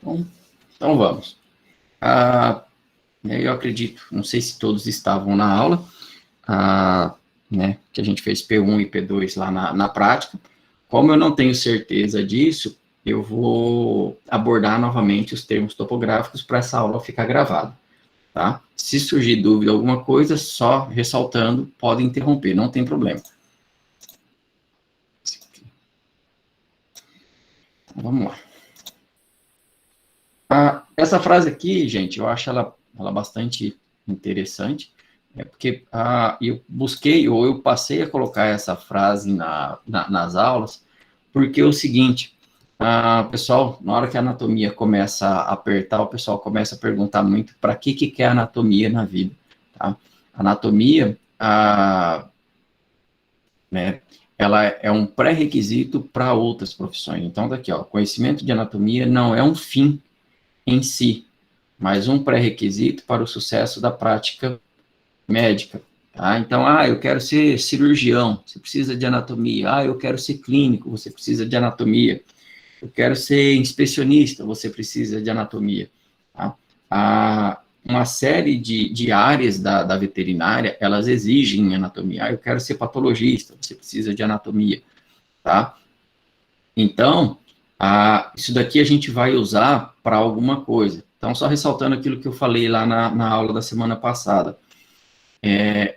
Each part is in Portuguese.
Então vamos. Eu acredito, não sei se todos estavam na aula, que a gente fez P1 e P2 lá na prática. Como eu não tenho certeza disso, eu vou abordar novamente os termos topográficos para essa aula ficar gravada, tá? Se surgir dúvida alguma coisa, só ressaltando, pode interromper, não tem problema. Então, vamos lá. Essa frase aqui, gente, eu acho ela bastante interessante, porque eu busquei, ou eu passei a colocar essa frase nas aulas, porque é o seguinte, pessoal, na hora que a anatomia começa a apertar, o pessoal começa a perguntar muito para que quer anatomia na vida, tá? Anatomia, ela é um pré-requisito para outras profissões. Então, daqui, ó, conhecimento de anatomia não é um fim em si, mas um pré-requisito para o sucesso da prática médica. Tá? Então, eu quero ser cirurgião, você precisa de anatomia. Eu quero ser clínico, você precisa de anatomia. Eu quero ser inspecionista, você precisa de anatomia. Tá? Uma série de áreas da veterinária, elas exigem anatomia. Eu quero ser patologista, você precisa de anatomia. Tá? Então, isso daqui a gente vai usar para alguma coisa. Então, só ressaltando aquilo que eu falei lá na aula da semana passada.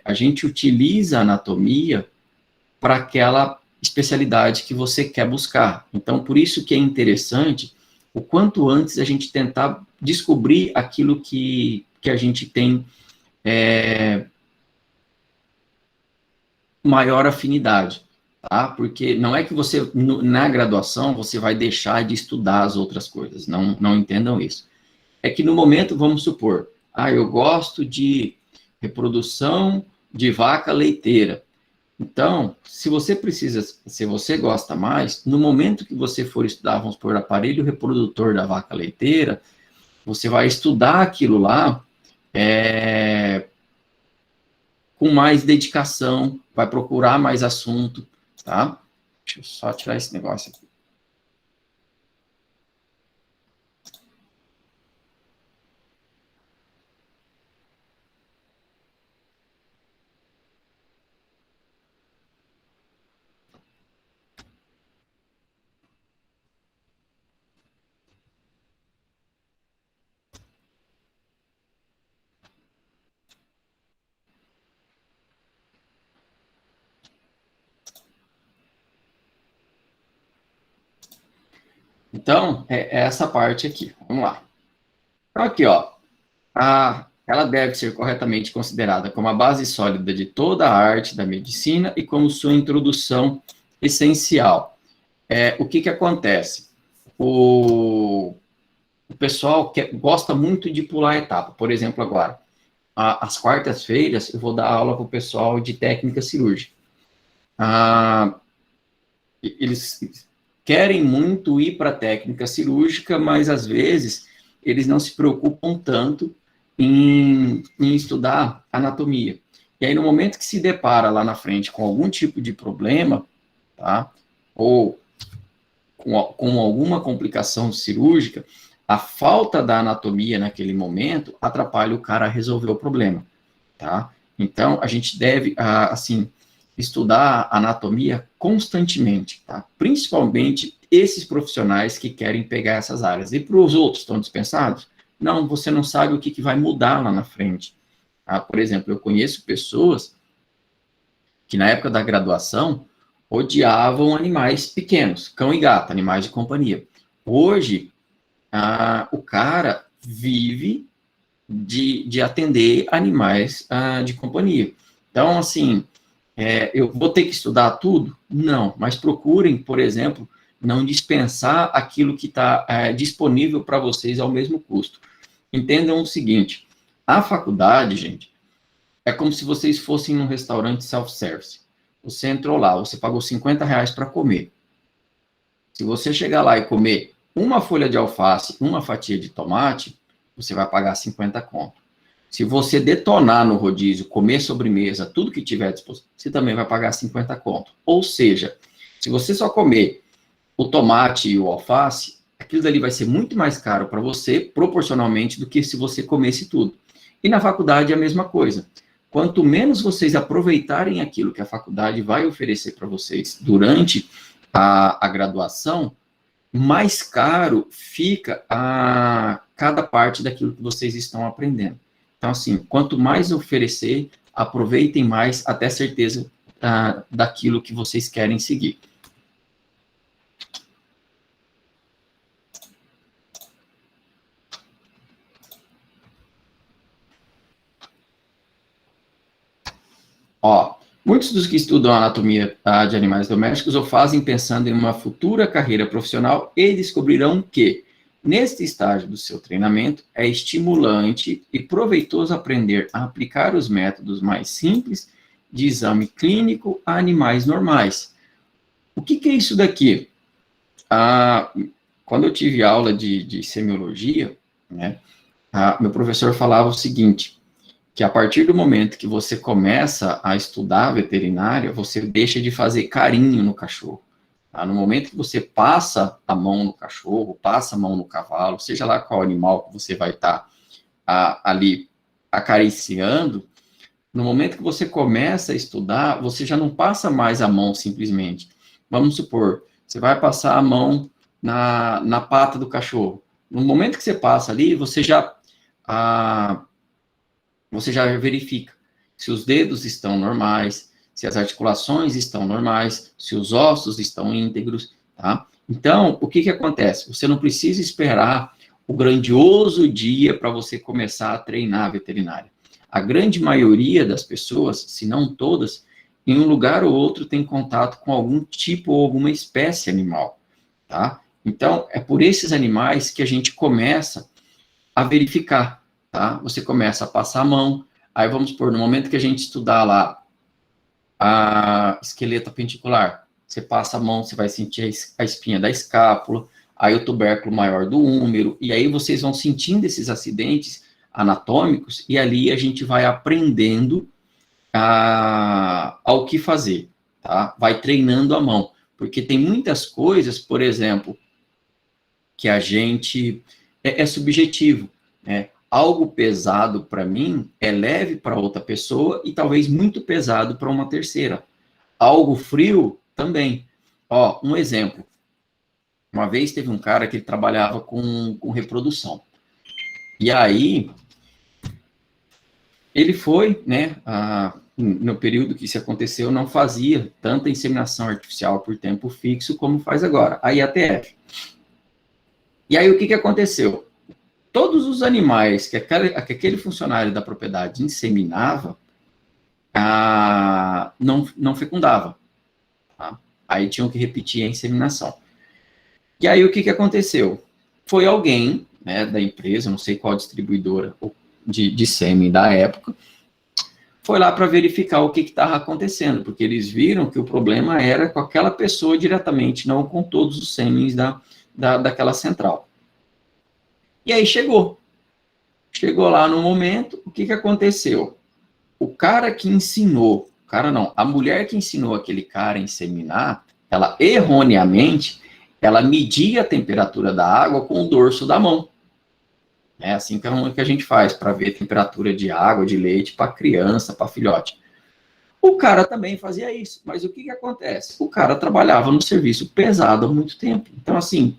A gente utiliza a anatomia para aquela especialidade que você quer buscar. Então, por isso que é interessante, o quanto antes a gente tentar descobrir aquilo que a gente tem maior afinidade, tá? Porque não é que você, na graduação, você vai deixar de estudar as outras coisas, não entendam isso. É que no momento, vamos supor, eu gosto de reprodução de vaca leiteira. Então, se você gosta mais, no momento que você for estudar, vamos supor, aparelho reprodutor da vaca leiteira, você vai estudar aquilo lá com mais dedicação, vai procurar mais assunto, tá? Deixa eu só tirar esse negócio aqui. Então, é essa parte aqui. Vamos lá. Então, aqui, ó. Ela deve ser corretamente considerada como a base sólida de toda a arte da medicina e como sua introdução essencial. O que acontece? O pessoal gosta muito de pular etapa. Por exemplo, agora, às quartas-feiras, eu vou dar aula para o pessoal de técnica cirúrgica. Eles querem muito ir para a técnica cirúrgica, mas, às vezes, eles não se preocupam tanto em estudar anatomia. E aí, no momento que se depara lá na frente com algum tipo de problema, tá? Ou com alguma complicação cirúrgica, a falta da anatomia naquele momento atrapalha o cara a resolver o problema, tá? Então, a gente deve, assim, estudar anatomia constantemente, tá? Principalmente esses profissionais que querem pegar essas áreas. E para os outros, estão dispensados? Não, você não sabe o que vai mudar lá na frente. Por exemplo, eu conheço pessoas que na época da graduação odiavam animais pequenos, cão e gato, animais de companhia. Hoje, o cara vive de atender animais de companhia. Então, assim, eu vou ter que estudar tudo? Não, mas procurem, por exemplo, não dispensar aquilo que está disponível para vocês ao mesmo custo. Entendam o seguinte, a faculdade, gente, é como se vocês fossem num restaurante self-service. Você entrou lá, você pagou R$50 para comer. Se você chegar lá e comer uma folha de alface, uma fatia de tomate, você vai pagar 50 conto. Se você detonar no rodízio, comer sobremesa, tudo que tiver disposto, você também vai pagar 50 conto. Ou seja, se você só comer o tomate e o alface, aquilo dali vai ser muito mais caro para você, proporcionalmente, do que se você comesse tudo. E na faculdade é a mesma coisa. Quanto menos vocês aproveitarem aquilo que a faculdade vai oferecer para vocês durante a graduação, mais caro fica a cada parte daquilo que vocês estão aprendendo. Então, assim, quanto mais oferecer, aproveitem mais até certeza daquilo que vocês querem seguir. Ó, muitos dos que estudam a anatomia de animais domésticos o fazem pensando em uma futura carreira profissional e descobrirão que, neste estágio do seu treinamento, é estimulante e proveitoso aprender a aplicar os métodos mais simples de exame clínico a animais normais. O que é isso daqui? Quando eu tive aula de semiologia, né, meu professor falava o seguinte, que a partir do momento que você começa a estudar veterinária, você deixa de fazer carinho no cachorro. Tá? No momento que você passa a mão no cachorro, passa a mão no cavalo, seja lá qual animal que você vai estar ali acariciando, no momento que você começa a estudar, você já não passa mais a mão simplesmente. Vamos supor, você vai passar a mão na pata do cachorro. No momento que você passa ali, você já verifica se os dedos estão normais, se as articulações estão normais, se os ossos estão íntegros, tá? Então, o que acontece? Você não precisa esperar o grandioso dia para você começar a treinar a veterinária. A grande maioria das pessoas, se não todas, em um lugar ou outro tem contato com algum tipo ou alguma espécie animal, tá? Então, é por esses animais que a gente começa a verificar, tá? Você começa a passar a mão, aí vamos supor, no momento que a gente estudar lá a esqueleto apenticular, você passa a mão, você vai sentir a espinha da escápula, aí o tubérculo maior do úmero, e aí vocês vão sentindo esses acidentes anatômicos, e ali a gente vai aprendendo ao que fazer, tá? Vai treinando a mão, porque tem muitas coisas, por exemplo, que a gente é subjetivo, né? Algo pesado para mim é leve para outra pessoa e talvez muito pesado para uma terceira. Algo frio também. Ó, um exemplo. Uma vez teve um cara que ele trabalhava com reprodução. E aí, ele foi, né, no período que isso aconteceu, não fazia tanta inseminação artificial por tempo fixo como faz agora, a IATF. E aí, o que aconteceu? Todos os animais que aquele funcionário da propriedade inseminava, não fecundava. Tá? Aí tinham que repetir a inseminação. E aí o que aconteceu? Foi alguém, né, da empresa, não sei qual distribuidora de sêmen da época, foi lá para verificar o que estava acontecendo, porque eles viram que o problema era com aquela pessoa diretamente, não com todos os sêmens daquela central. E aí chegou lá no momento, o que aconteceu? O cara que ensinou, a mulher que ensinou aquele cara a inseminar, ela erroneamente, ela media a temperatura da água com o dorso da mão. É assim que a gente faz para ver a temperatura de água, de leite para criança, para filhote. O cara também fazia isso, mas o que acontece? O cara trabalhava no serviço pesado há muito tempo. Então, assim,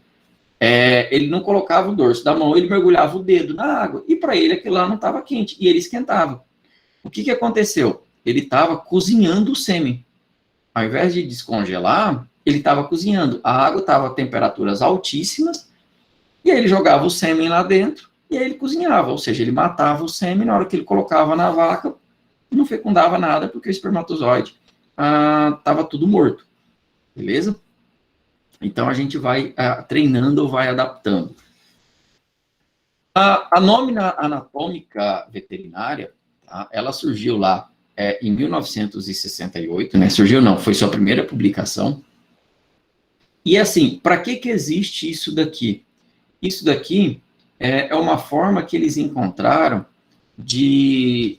ele não colocava o dorso da mão, ele mergulhava o dedo na água, e para ele aquilo lá não estava quente, e ele esquentava. O que aconteceu? Ele estava cozinhando o sêmen. Ao invés de descongelar, ele estava cozinhando. A água estava a temperaturas altíssimas, e aí ele jogava o sêmen lá dentro, e aí ele cozinhava, ou seja, ele matava o sêmen, na hora que ele colocava na vaca, não fecundava nada, porque o espermatozoide estava tudo morto. Beleza? Então, a gente vai treinando ou vai adaptando. A nómina anatômica veterinária, tá? Ela surgiu lá em 1968, né? Surgiu não, foi sua primeira publicação. E assim, para que existe isso daqui? Isso daqui é uma forma que eles encontraram de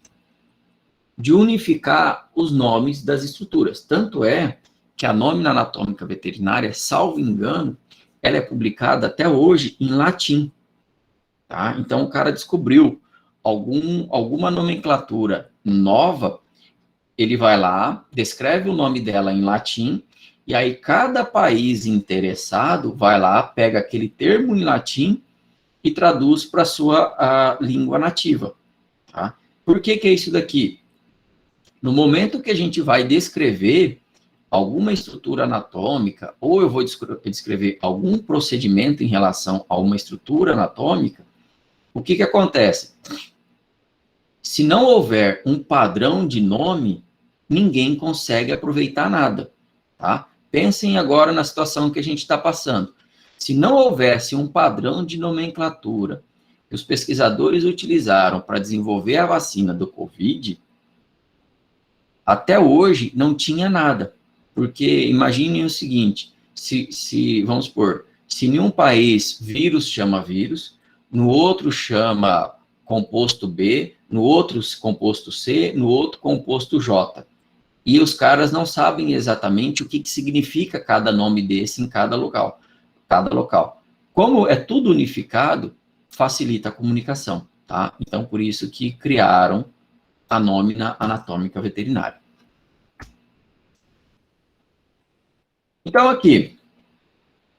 unificar os nomes das estruturas. Tanto é que a nómina anatômica veterinária, salvo engano, ela é publicada até hoje em latim, tá? Então, o cara descobriu alguma nomenclatura nova, ele vai lá, descreve o nome dela em latim, e aí cada país interessado vai lá, pega aquele termo em latim e traduz para a sua língua nativa, tá? Por que é isso daqui? No momento que a gente vai descrever alguma estrutura anatômica, ou eu vou descrever algum procedimento em relação a uma estrutura anatômica, o que acontece? Se não houver um padrão de nome, ninguém consegue aproveitar nada, tá? Pensem agora na situação que a gente está passando. Se não houvesse um padrão de nomenclatura que os pesquisadores utilizaram para desenvolver a vacina do Covid, até hoje não tinha nada. Porque imaginem o seguinte, vamos supor, se em um país vírus chama vírus, no outro chama composto B, no outro composto C, no outro composto J. E os caras não sabem exatamente o que significa cada nome desse em cada local. Como é tudo unificado, facilita a comunicação, tá? Então, por isso que criaram a Nómina Anatômica Veterinária. Então, aqui,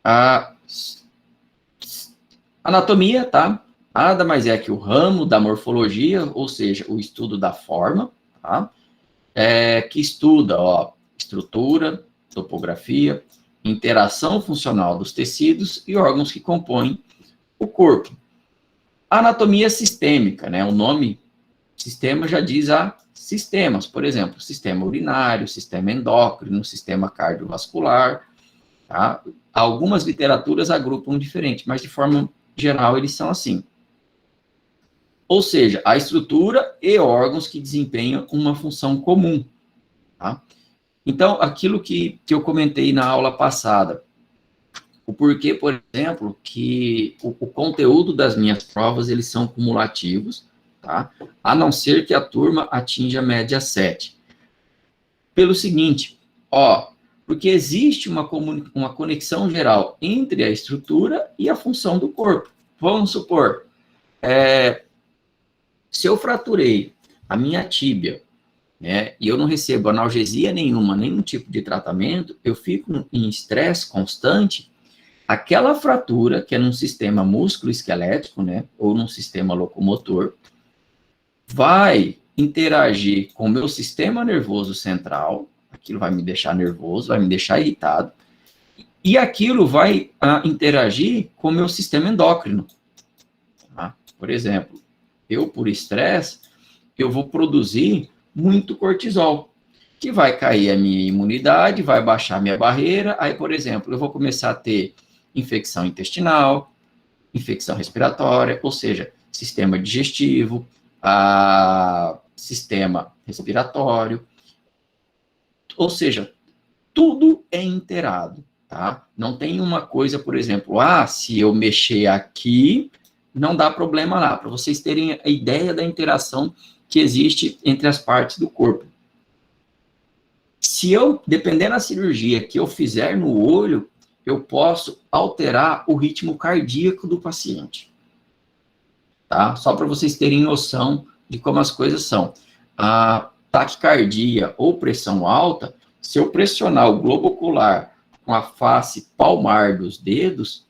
a anatomia, tá? Nada mais é que o ramo da morfologia, ou seja, o estudo da forma, tá? Que estuda, ó, estrutura, topografia, interação funcional dos tecidos e órgãos que compõem o corpo. A anatomia sistêmica, né? O nome sistema já diz a sistemas, por exemplo, sistema urinário, sistema endócrino, sistema cardiovascular, tá? Algumas literaturas agrupam diferente, mas de forma geral eles são assim. Ou seja, a estrutura e órgãos que desempenham uma função comum, tá? Então, aquilo que eu comentei na aula passada, o porquê, por exemplo, que o conteúdo das minhas provas, eles são cumulativos, tá? A não ser que a turma atinja a média 7. Pelo seguinte, ó, porque existe uma conexão geral entre a estrutura e a função do corpo. Vamos supor, se eu fraturei a minha tíbia, né, e eu não recebo analgesia nenhuma, nenhum tipo de tratamento, eu fico em estresse constante, aquela fratura, que é num sistema músculo-esquelético, né, ou num sistema locomotor, vai interagir com o meu sistema nervoso central, aquilo vai me deixar nervoso, vai me deixar irritado, e aquilo vai interagir com o meu sistema endócrino. Tá? Por exemplo, eu, por estresse, eu vou produzir muito cortisol, que vai cair a minha imunidade, vai baixar a minha barreira, aí, por exemplo, eu vou começar a ter infecção intestinal, infecção respiratória, ou seja, sistema digestivo, sistema respiratório, ou seja, tudo é inteirado, tá? Não tem uma coisa, por exemplo, se eu mexer aqui, não dá problema lá, para vocês terem a ideia da interação que existe entre as partes do corpo. Se eu, dependendo da cirurgia que eu fizer no olho, eu posso alterar o ritmo cardíaco do paciente, tá? Só para vocês terem noção de como as coisas são. A taquicardia ou pressão alta, se eu pressionar o globo ocular com a face palmar dos dedos,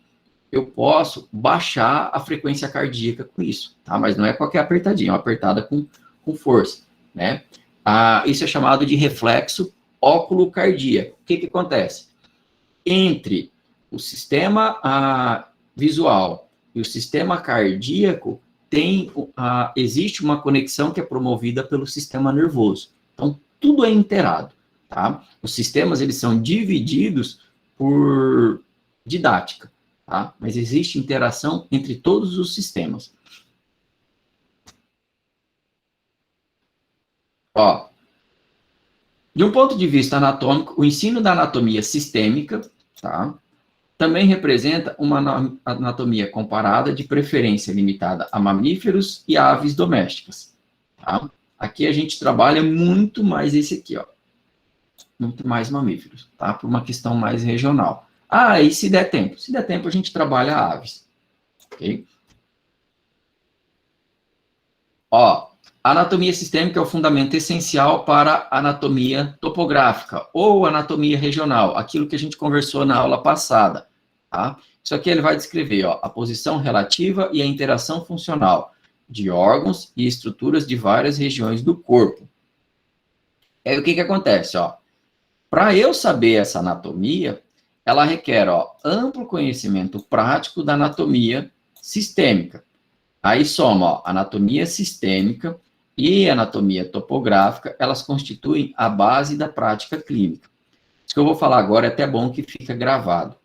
eu posso baixar a frequência cardíaca com isso, tá? Mas não é qualquer apertadinha, é uma apertada com força, né? Isso é chamado de reflexo óculo-cardíaco. O que acontece? Entre o sistema visual e o sistema cardíaco, existe uma conexão que é promovida pelo sistema nervoso. Então, tudo é inteirado, tá? Os sistemas, eles são divididos por didática, tá? Mas existe interação entre todos os sistemas. Ó, de um ponto de vista anatômico, o ensino da anatomia sistêmica, tá? Também representa uma anatomia comparada, de preferência limitada a mamíferos e aves domésticas, tá? Aqui a gente trabalha muito mais esse aqui, ó. Muito mais mamíferos, tá? Por uma questão mais regional. Ah, e se der tempo? Se der tempo, a gente trabalha aves. Ok? Ó, a anatomia sistêmica é o fundamento essencial para a anatomia topográfica ou anatomia regional, aquilo que a gente conversou na aula passada, tá? Isso aqui ele vai descrever, ó, a posição relativa e a interação funcional de órgãos e estruturas de várias regiões do corpo. Aí o que que acontece, ó? Para eu saber essa anatomia, ela requer, ó, amplo conhecimento prático da anatomia sistêmica. Aí soma, ó, anatomia sistêmica e anatomia topográfica, elas constituem a base da prática clínica. Isso que eu vou falar agora é até bom que fica gravado.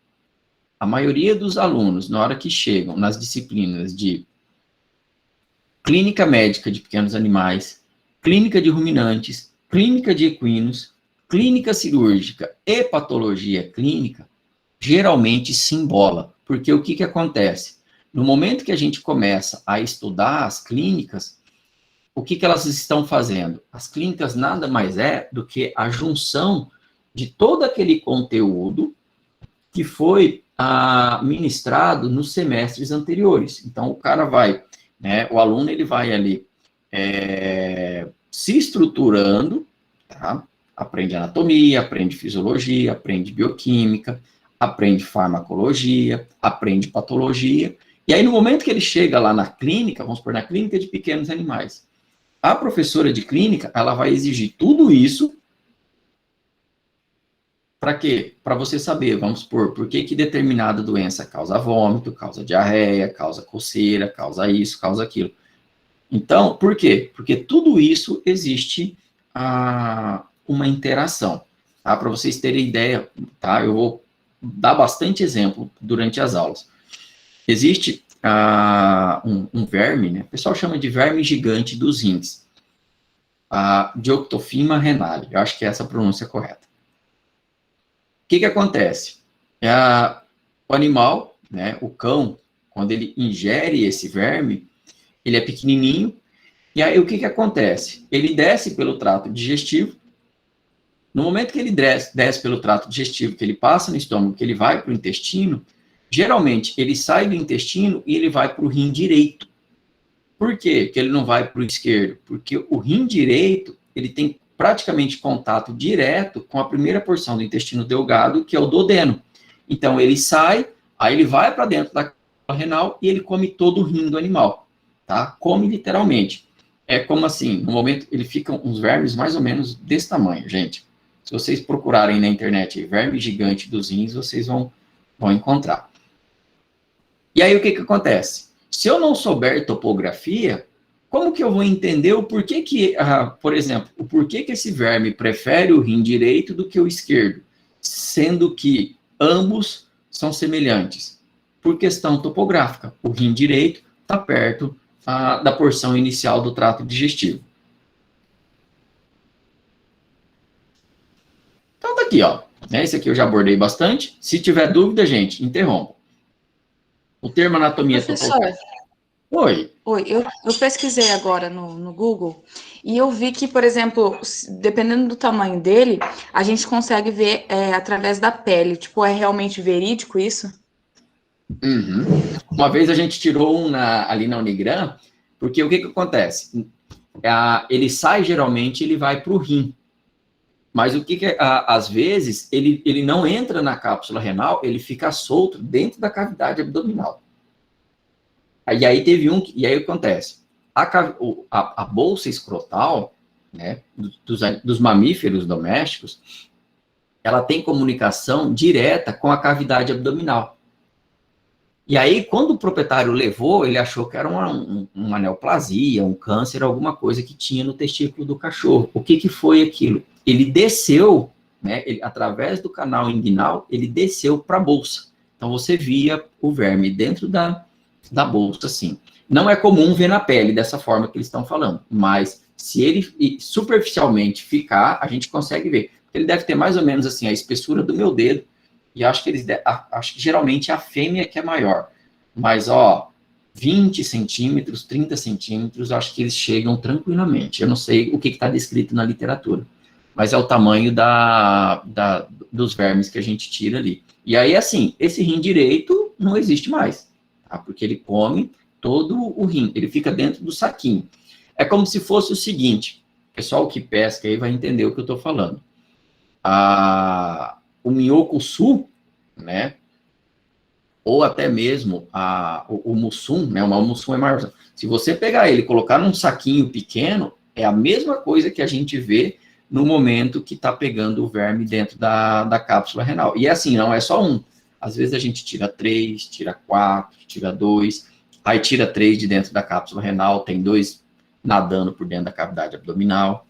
A maioria dos alunos, na hora que chegam nas disciplinas de clínica médica de pequenos animais, clínica de ruminantes, clínica de equinos, clínica cirúrgica e patologia clínica, geralmente se embola. Porque o que que acontece? No momento que a gente começa a estudar as clínicas, o que que elas estão fazendo? As clínicas nada mais é do que a junção de todo aquele conteúdo que foi ministrado nos semestres anteriores. Então, o cara vai, né, o aluno ele vai ali se estruturando, tá? Aprende anatomia, aprende fisiologia, aprende bioquímica, aprende farmacologia, aprende patologia, e aí no momento que ele chega lá na clínica, vamos supor, na clínica de pequenos animais, a professora de clínica, ela vai exigir tudo isso. Para quê? Para você saber, vamos supor, por que que determinada doença causa vômito, causa diarreia, causa coceira, causa isso, causa aquilo. Então, por quê? Porque tudo isso existe uma interação, tá? Para vocês terem ideia, tá? Eu vou dar bastante exemplo durante as aulas. Existe um verme, né? O pessoal chama de verme gigante dos rins, a Dioctofima renale. Eu acho que é essa a pronúncia correta. O que que acontece? O animal, né, o cão, quando ele ingere esse verme, ele é pequenininho, e aí o que que acontece? Ele desce pelo trato digestivo. No momento que ele desce pelo trato digestivo, que ele passa no estômago, que ele vai para o intestino, geralmente ele sai do intestino e ele vai para o rim direito. Por quê que ele não vai para o esquerdo? Porque o rim direito, ele tem praticamente contato direto com a primeira porção do intestino delgado, que é o duodeno. Então, ele sai, aí ele vai para dentro da célula renal e ele come todo o rim do animal, tá? Come literalmente. É como assim, no momento, ele fica uns vermes mais ou menos desse tamanho, gente. Se vocês procurarem na internet verme gigante dos rins, vocês vão encontrar. E aí, o que que acontece? Se eu não souber topografia, como que eu vou entender o porquê que, por exemplo, o porquê que esse verme prefere o rim direito do que o esquerdo, sendo que ambos são semelhantes? Por questão topográfica. O rim direito está perto da porção inicial do trato digestivo. Então, tá aqui, ó. Esse aqui eu já abordei bastante. Se tiver dúvida, gente, interrompa. O termo anatomia topográfica. Oi. Oi, eu pesquisei agora no Google e eu vi que, por exemplo, dependendo do tamanho dele, a gente consegue ver através da pele. Tipo, é realmente verídico isso? Uhum. Uma vez a gente tirou um ali na Unigran, porque o que que acontece? Ele sai, geralmente, ele vai para o rim. Mas o que que, às vezes, ele não entra na cápsula renal, ele fica solto dentro da cavidade abdominal. E aí teve e aí acontece, a bolsa escrotal, né, dos mamíferos domésticos, ela tem comunicação direta com a cavidade abdominal. E aí, quando o proprietário levou, ele achou que era uma neoplasia, um câncer, alguma coisa que tinha no testículo do cachorro. O que que foi aquilo? Ele desceu, né, através do canal inguinal, ele desceu para a bolsa. Então, você via o verme dentro da bolsa, assim. Não é comum ver na pele dessa forma que eles estão falando, mas se ele superficialmente ficar, a gente consegue ver. Ele deve ter mais ou menos assim a espessura do meu dedo, e acho que acho que geralmente a fêmea que é maior. Mas, ó, 20 centímetros, 30 centímetros, acho que eles chegam tranquilamente. Eu não sei o que está descrito na literatura. mas é o tamanho dos vermes que a gente tira ali. E aí, assim, esse rim direito não existe mais, tá? Porque ele come todo o rim, ele fica dentro do saquinho. É como se fosse o seguinte, o pessoal que pesca aí vai entender o que eu estou falando. O minhoco sul, né, ou até mesmo o mussum, né, o mussum é maior. Se você pegar ele e colocar num saquinho pequeno, é a mesma coisa que a gente vê no momento que está pegando o verme dentro da cápsula renal. E é assim, não é só um. Às vezes a gente tira 3, tira 4, tira 2, aí tira 3 de dentro da cápsula renal, tem 2 nadando por dentro da cavidade abdominal,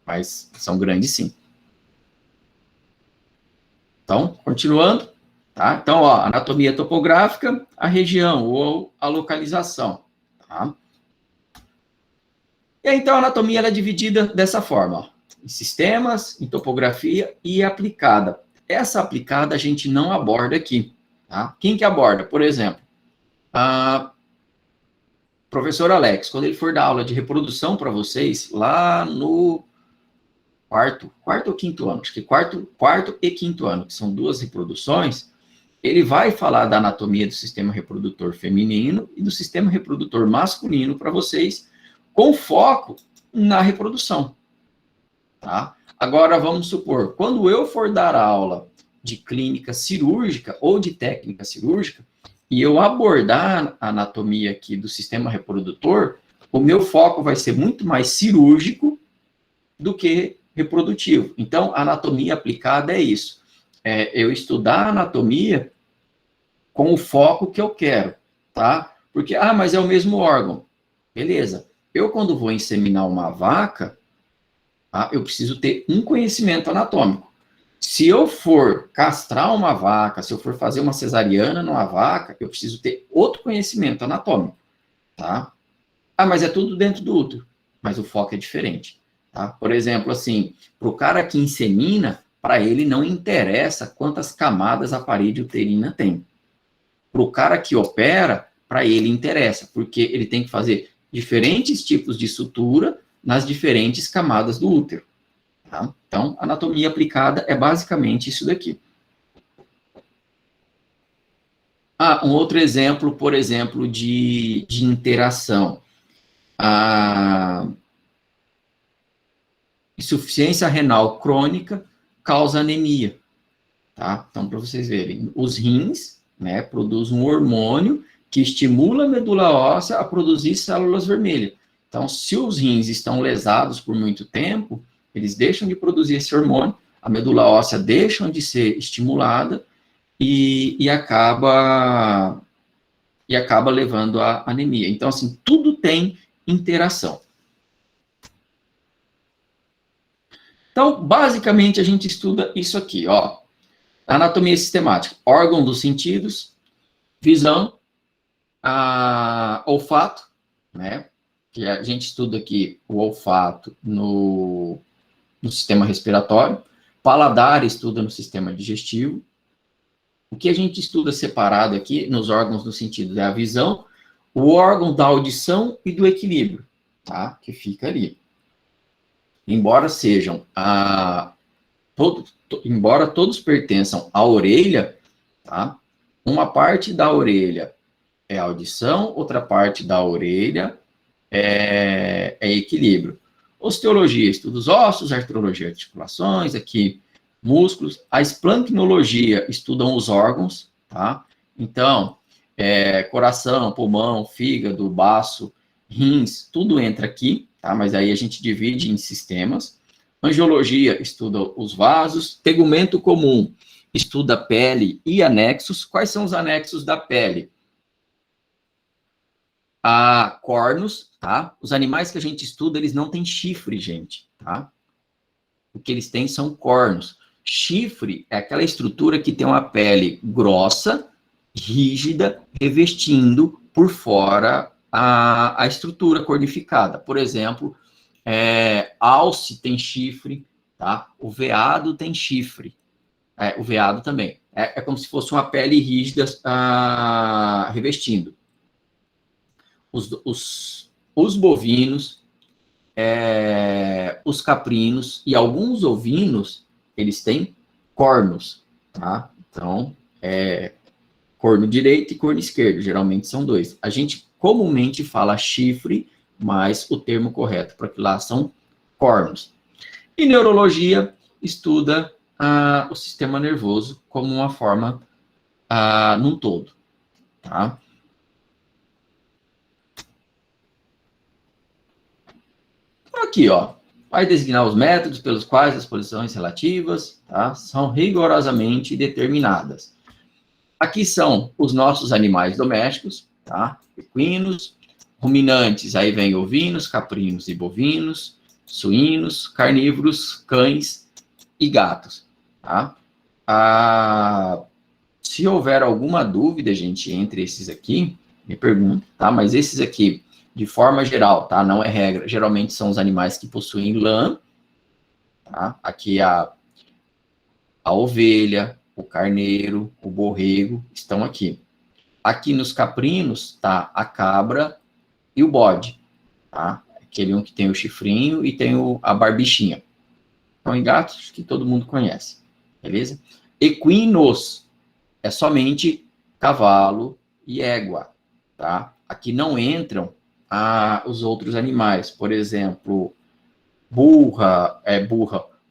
mas são grandes sim. Então, continuando, tá? Então, ó, anatomia topográfica, a região ou a localização, tá? E aí, então, a anatomia ela é dividida dessa forma, ó, em sistemas, em topografia e aplicada. Essa aplicada a gente não aborda aqui, tá? Quem que aborda? Por exemplo, professor Alex, quando ele for dar aula de reprodução para vocês, lá no quarto ou quinto ano, acho que quarto e quinto ano, que são 2 reproduções, ele vai falar da anatomia do sistema reprodutor feminino e do sistema reprodutor masculino para vocês, com foco na reprodução, tá? Agora, vamos supor, quando eu for dar aula de clínica cirúrgica ou de técnica cirúrgica, e eu abordar a anatomia aqui do sistema reprodutor, o meu foco vai ser muito mais cirúrgico do que reprodutivo. Então, a anatomia aplicada é isso. Eu estudar a anatomia com o foco que eu quero, tá? Porque, mas é o mesmo órgão. Beleza. Eu, quando vou inseminar uma vaca, tá, eu preciso ter um conhecimento anatômico. Se eu for castrar uma vaca, se eu for fazer uma cesariana numa vaca, eu preciso ter outro conhecimento anatômico, tá? Mas é tudo dentro do útero, mas o foco é diferente, tá? Por exemplo, assim, para o cara que insemina, para ele não interessa quantas camadas a parede uterina tem. Para o cara que opera, para ele interessa, porque ele tem que fazer diferentes tipos de sutura nas diferentes camadas do útero. Tá? Então, anatomia aplicada é basicamente isso daqui. Um outro exemplo, por exemplo, de interação. A insuficiência renal crônica causa anemia. Tá? Então, para vocês verem, os rins, né, produzem um hormônio que estimula a medula óssea a produzir células vermelhas. Então, se os rins estão lesados por muito tempo, eles deixam de produzir esse hormônio, a medula óssea deixa de ser estimulada e acaba levando à anemia. Então, assim, tudo tem interação. Então, basicamente, a gente estuda isso aqui, ó. Anatomia sistemática, órgão dos sentidos, visão, olfato, né? Que a gente estuda aqui o olfato no sistema respiratório, paladar estuda no sistema digestivo. O que a gente estuda separado aqui nos órgãos dos sentidos é a visão, o órgão da audição e do equilíbrio, tá? Que fica ali. Embora sejam embora todos pertençam à orelha, tá? Uma parte da orelha é audição, outra parte da orelha é equilíbrio. Osteologia estuda os ossos, artrologia articulações, aqui músculos. A esplancnologia estudam os órgãos, tá? Então, coração, pulmão, fígado, baço, rins, tudo entra aqui, tá? Mas aí a gente divide em sistemas. Angiologia estuda os vasos. Tegumento comum estuda pele e anexos. Quais são os anexos da pele? Cornos, tá? Os animais que a gente estuda, eles não têm chifre, gente, tá? O que eles têm são cornos. Chifre é aquela estrutura que tem uma pele grossa, rígida, revestindo por fora a estrutura cornificada. Por exemplo, alce tem chifre, tá? O veado tem chifre. O veado também. É como se fosse uma pele rígida revestindo. Os bovinos, os caprinos e alguns ovinos, eles têm cornos, tá? Então, corno direito e corno esquerdo, geralmente são dois. A gente comumente fala chifre, mas o termo correto para que lá são cornos. E neurologia estuda o sistema nervoso como uma forma num todo, tá? Aqui, ó, vai designar os métodos pelos quais as posições relativas, tá, são rigorosamente determinadas. Aqui são os nossos animais domésticos, tá? Equinos, ruminantes, aí vem ovinos, caprinos e bovinos, suínos, carnívoros, cães e gatos, tá? Se houver alguma dúvida, gente, entre esses aqui, me pergunta, tá? Mas esses aqui, de forma geral, tá? Não é regra. Geralmente são os animais que possuem lã, tá? Aqui a ovelha, o carneiro, o borrego estão aqui. Aqui nos caprinos tá a cabra e o bode, tá? Aquele um que tem o chifrinho e tem a barbichinha. Então, em gatos, que todo mundo conhece, beleza? Equinos é somente cavalo e égua, tá? Aqui não entram os outros animais, por exemplo, burro,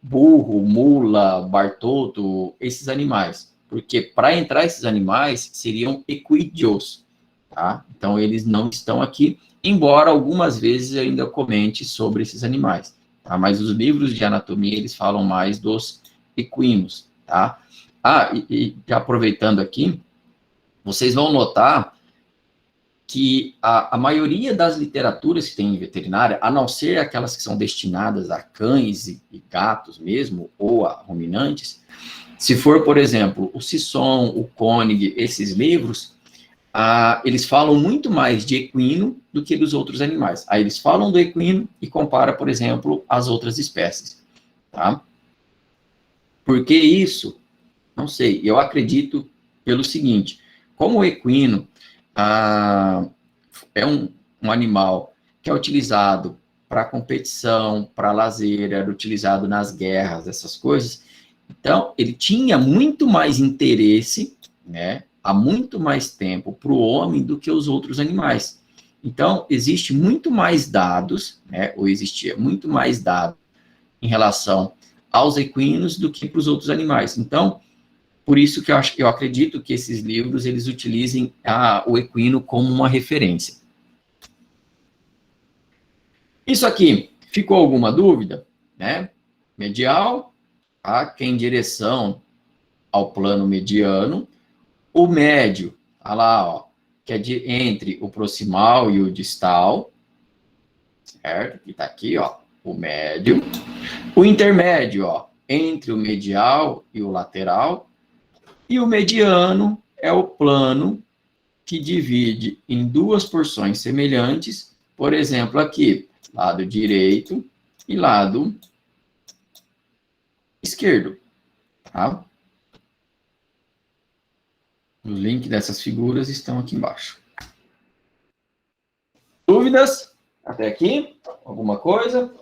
mula, bartoto, esses animais. Porque para entrar esses animais seriam equídeos, tá? Então eles não estão aqui, embora algumas vezes eu ainda comente sobre esses animais, tá? Mas os livros de anatomia eles falam mais dos equinos, tá? E aproveitando aqui, vocês vão notar que a maioria das literaturas que tem em veterinária, a não ser aquelas que são destinadas a cães e gatos mesmo, ou a ruminantes, se for, por exemplo, o Sisson, o Koenig, esses livros, eles falam muito mais de equino do que dos outros animais. Aí eles falam do equino e compara, por exemplo, as outras espécies, tá? Por que isso? Não sei. Eu acredito pelo seguinte, como o equino é um animal que é utilizado para competição, para lazer, era utilizado nas guerras, essas coisas. Então, ele tinha muito mais interesse, né, há muito mais tempo para o homem do que os outros animais. Então, existe muito mais dados, né, ou existia muito mais dados em relação aos equinos do que para os outros animais. Então, por isso que eu acredito que esses livros, eles utilizem o equino como uma referência. Isso aqui, ficou alguma dúvida? Né? Medial, tá? Que é em direção ao plano mediano. O médio, tá lá, ó, que é entre o proximal e o distal, certo? Que tá aqui, ó, o médio. O intermédio, ó, entre o medial e o lateral. E o mediano é o plano que divide em duas porções semelhantes, por exemplo, aqui, lado direito e lado esquerdo, tá? Os links dessas figuras estão aqui embaixo. Dúvidas? Até aqui? Alguma coisa?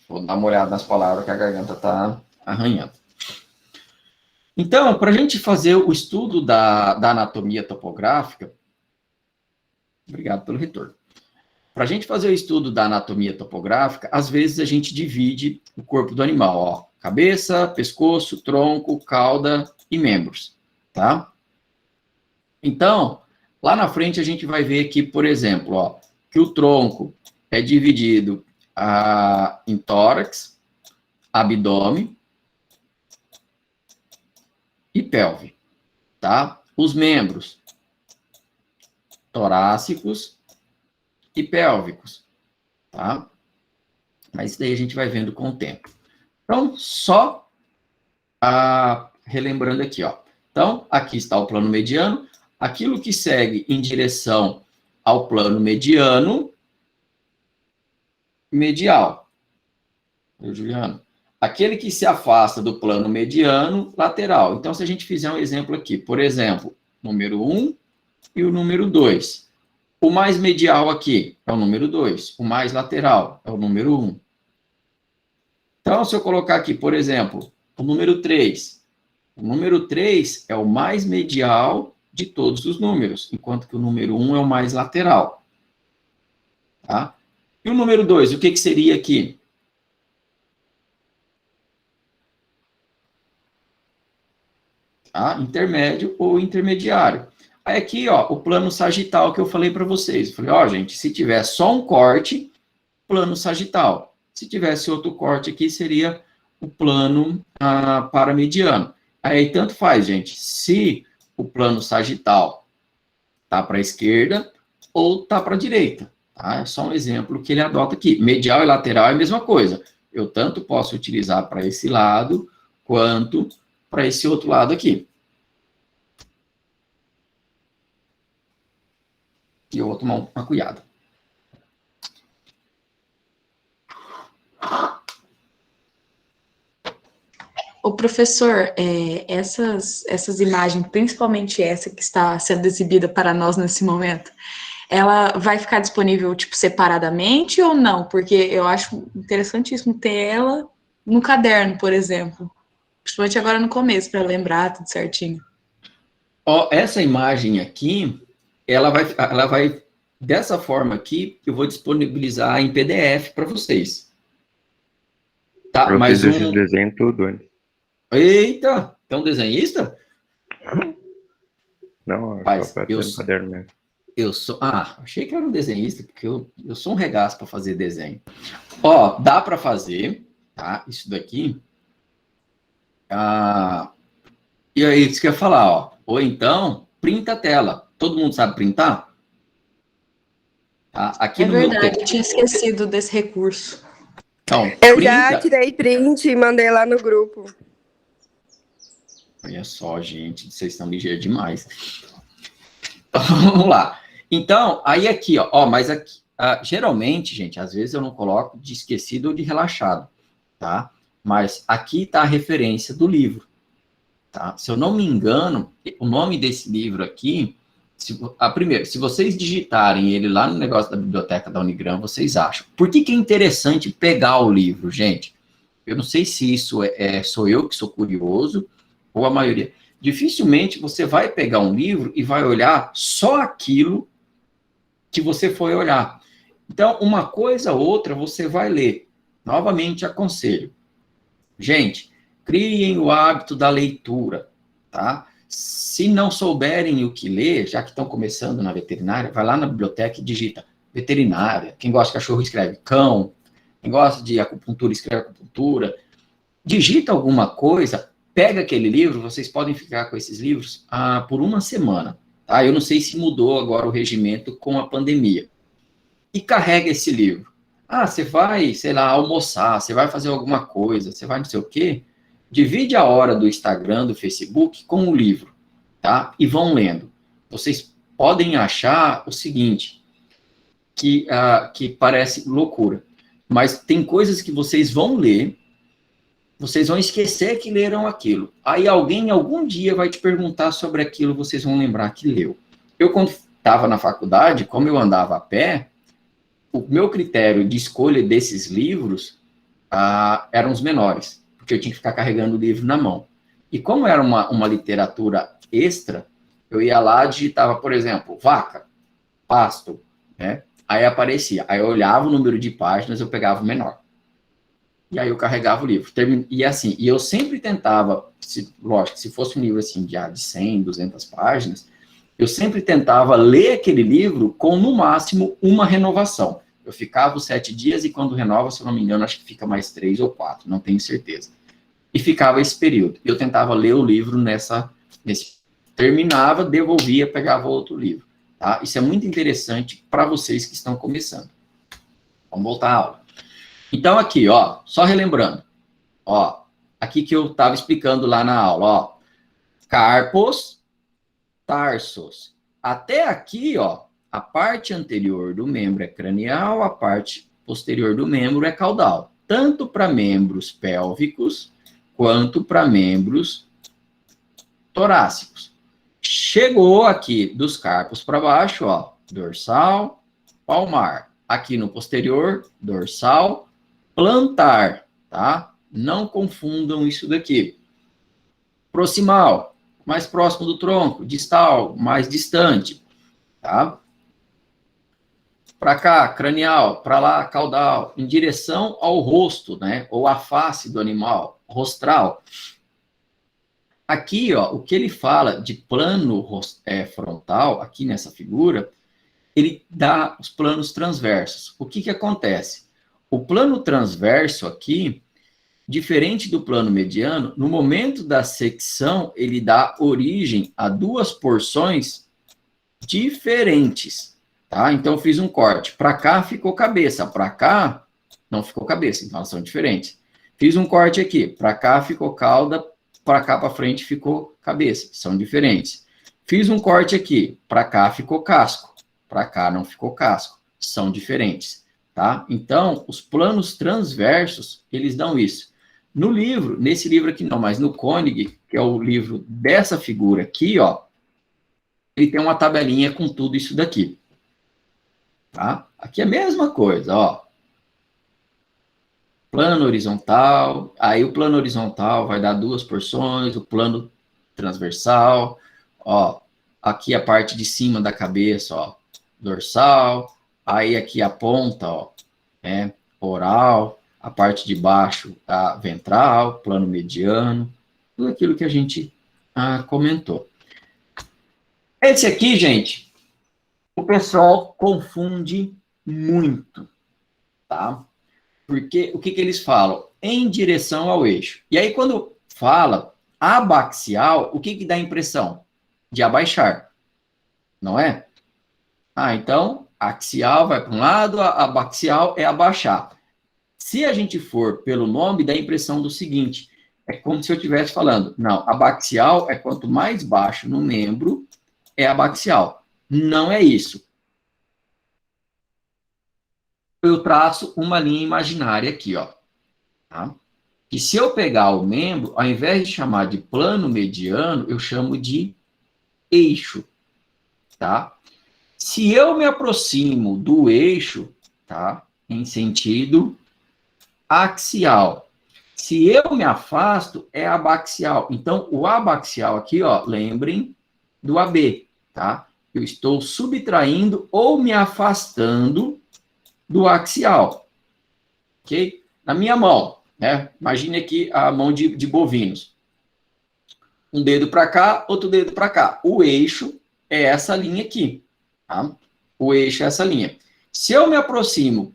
Vou dar uma olhada nas palavras que a garganta está arranhando. Então, para a gente fazer o estudo da anatomia topográfica, obrigado pelo retorno. Para a gente fazer o estudo da anatomia topográfica, às vezes a gente divide o corpo do animal, ó, cabeça, pescoço, tronco, cauda e membros, tá? Então, lá na frente a gente vai ver aqui, por exemplo, ó, que o tronco é dividido em tórax, abdômen e pelve, tá? Os membros torácicos e pélvicos, tá? Mas isso daí a gente vai vendo com o tempo. Então, só relembrando aqui, ó. Então, aqui está o plano mediano. Aquilo que segue em direção ao plano mediano, medial. Juliano? Aquele que se afasta do plano mediano, lateral. Então, se a gente fizer um exemplo aqui, por exemplo, número 1 e o número 2. O mais medial aqui é o número 2. O mais lateral é o número 1. Então, se eu colocar aqui, por exemplo, o número 3. O número 3 é o mais medial de todos os números, enquanto que o número 1 é o mais lateral. Tá? E o número 2, o que, que seria aqui? Tá? Intermédio ou intermediário. Aí aqui, ó, o plano sagital que eu falei para vocês. Eu falei, ó, gente, se tiver só um corte, plano sagital. Se tivesse outro corte aqui, seria o plano paramediano. Aí tanto faz, gente, se o plano sagital tá para a esquerda ou tá para a direita. Tá? É só um exemplo que ele adota aqui. Medial e lateral é a mesma coisa. Eu tanto posso utilizar para esse lado, quanto para esse outro lado aqui. E eu vou tomar uma cuiada. O professor, essas imagens, principalmente essa que está sendo exibida para nós nesse momento, ela vai ficar disponível, tipo, separadamente ou não? Porque eu acho interessantíssimo ter ela no caderno, por exemplo. Principalmente agora no começo, para lembrar tudo certinho. Ó, essa imagem aqui, ela vai dessa forma aqui, eu vou disponibilizar em PDF para vocês. Tá, Eu mas fiz esse desenho tudo antes. Eita, é um desenhista? Não, Rapaz, só para ter no caderno mesmo. Achei que era um desenhista, porque eu sou um regaço para fazer desenho. Ó, dá para fazer, tá? Isso daqui. E aí, isso que eu ia falar, ó. Ou então, printa a tela. Todo mundo sabe printar? Tá? Aqui É no verdade, meu eu tinha esquecido desse recurso. Então, Eu printa. já tirei print e mandei lá no grupo. Olha só, gente, vocês estão ligeiros demais. Vamos lá. Então, aí aqui, ó, mas aqui, geralmente, gente, às vezes eu não coloco de esquecido ou de relaxado, tá? Mas aqui tá a referência do livro, tá? Se eu não me engano, o nome desse livro aqui, primeiro, se vocês digitarem ele lá no negócio da biblioteca da Unigram, vocês acham. Por que é interessante pegar o livro, gente? Eu não sei se isso sou eu que sou curioso, ou a maioria. Dificilmente você vai pegar um livro e vai olhar só aquilo que você foi olhar. Então, uma coisa ou outra você vai ler. Novamente, aconselho. Gente, criem o hábito da leitura, tá? Se não souberem o que ler, já que estão começando na veterinária, vai lá na biblioteca e digita veterinária. Quem gosta de cachorro escreve cão. Quem gosta de acupuntura escreve acupuntura. Digita alguma coisa, pega aquele livro, vocês podem ficar com esses livros por uma semana, tá? Eu não sei se mudou agora o regimento com a pandemia. E carrega esse livro. Você vai, sei lá, almoçar, você vai fazer alguma coisa, você vai não sei o quê, divide a hora do Instagram, do Facebook com o livro, tá? E vão lendo. Vocês podem achar o seguinte, que parece loucura, mas tem coisas que vocês vão ler, vocês vão esquecer que leram aquilo. Aí alguém, algum dia, vai te perguntar sobre aquilo, vocês vão lembrar que leu. Eu, quando estava na faculdade, como eu andava a pé, o meu critério de escolha desses livros eram os menores, porque eu tinha que ficar carregando o livro na mão. E como era uma literatura extra, eu ia lá e digitava, por exemplo, vaca, pasto, né? Aí aparecia. Aí eu olhava o número de páginas, eu pegava o menor. E aí eu carregava o livro. E assim, e eu sempre tentava, lógico, se fosse um livro assim de 100, 200 páginas, eu sempre tentava ler aquele livro com, no máximo, uma renovação. Eu ficava os 7 dias e quando renova, se eu não me engano, acho que fica mais 3 ou 4, não tenho certeza. E ficava esse período. Eu tentava ler o livro terminava, devolvia, pegava outro livro. Tá? Isso é muito interessante para vocês que estão começando. Vamos voltar à aula. Então, aqui, ó, só relembrando, ó, aqui que eu estava explicando lá na aula, ó, carpos, tarsos. Até aqui, ó, a parte anterior do membro é cranial, a parte posterior do membro é caudal. Tanto para membros pélvicos, quanto para membros torácicos. Chegou aqui dos carpos para baixo, ó, dorsal, palmar. Aqui no posterior, dorsal, plantar, tá? Não confundam isso daqui. Proximal, mais próximo do tronco. Distal, mais distante, tá? Para cá, cranial, para lá, caudal, em direção ao rosto, né? Ou à face do animal, rostral. Aqui, ó, o que ele fala de plano frontal, aqui nessa figura, ele dá os planos transversos. O que que acontece? O plano transverso aqui, diferente do plano mediano, no momento da secção, ele dá origem a duas porções diferentes, tá? Então, eu fiz um corte. Para cá ficou cabeça, para cá não ficou cabeça, então elas são diferentes. Fiz um corte aqui, para cá ficou cauda, para cá para frente ficou cabeça, são diferentes. Fiz um corte aqui, para cá ficou casco, para cá não ficou casco, são diferentes, tá? Então, os planos transversos, eles dão isso. No livro, nesse livro aqui não, mas no Koenig, que é o livro dessa figura aqui, ó, ele tem uma tabelinha com tudo isso daqui, tá? Aqui é a mesma coisa, ó. Plano horizontal, aí o plano horizontal vai dar duas porções, o plano transversal, ó, aqui a parte de cima da cabeça, ó, dorsal, aí aqui a ponta, ó, oral, a parte de baixo, a ventral, plano mediano, tudo aquilo que a gente comentou. Esse aqui, gente, o pessoal confunde muito, tá? Porque o que que eles falam? Em direção ao eixo. E aí, quando fala abaxial, o que que dá a impressão? De abaixar, não é? Então, axial vai para um lado, abaxial é abaixar. Se a gente for pelo nome, dá a impressão do seguinte, é como se eu estivesse falando, não, abaxial é quanto mais baixo no membro, é abaxial. Não é isso. Eu traço uma linha imaginária aqui, ó. Tá? Que se eu pegar o membro, ao invés de chamar de plano mediano, eu chamo de eixo, tá? Se eu me aproximo do eixo, tá? Em sentido axial. Se eu me afasto, é abaxial. Então, o abaxial aqui, ó, lembrem do AB, tá? Eu estou subtraindo ou me afastando do axial, ok? Na minha mão, né? Imagine aqui a mão de bovinos. Um dedo para cá, outro dedo para cá. O eixo é essa linha aqui, tá? O eixo é essa linha. Se eu me aproximo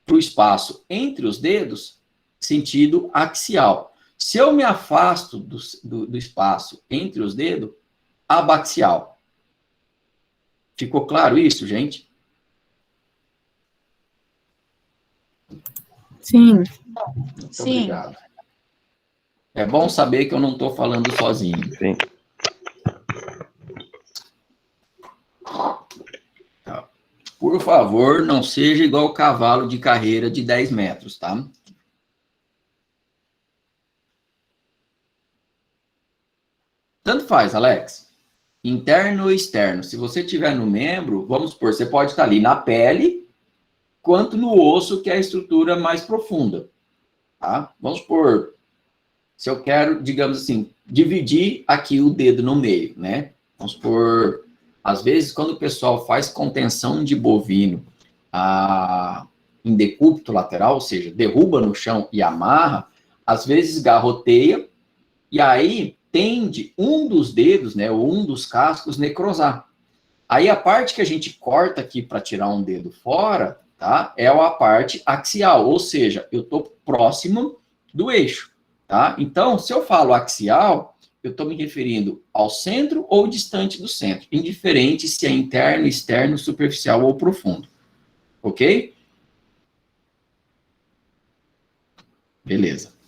para o espaço entre os dedos, sentido axial. Se eu me afasto do espaço entre os dedos, abaxial. Ficou claro isso, gente? Sim. Muito Sim. obrigado. É bom saber que eu não estou falando sozinho. Sim. Tá. Por favor, não seja igual o cavalo de carreira de 10 metros, tá? Tanto faz, Alex. Interno ou externo. Se você tiver no membro, vamos supor, você pode estar ali na pele, quanto no osso, que é a estrutura mais profunda. Tá? Vamos supor, se eu quero, digamos assim, dividir aqui o dedo no meio, né? Vamos supor, às vezes, quando o pessoal faz contenção de bovino em decúbito lateral, ou seja, derruba no chão e amarra, às vezes garroteia, e aí tende um dos dedos, né, ou um dos cascos necrosar. Aí a parte que a gente corta aqui para tirar um dedo fora, tá? É a parte axial, ou seja, eu estou próximo do eixo, tá? Então, se eu falo axial, eu estou me referindo ao centro ou distante do centro, indiferente se é interno, externo, superficial ou profundo. Ok? Beleza.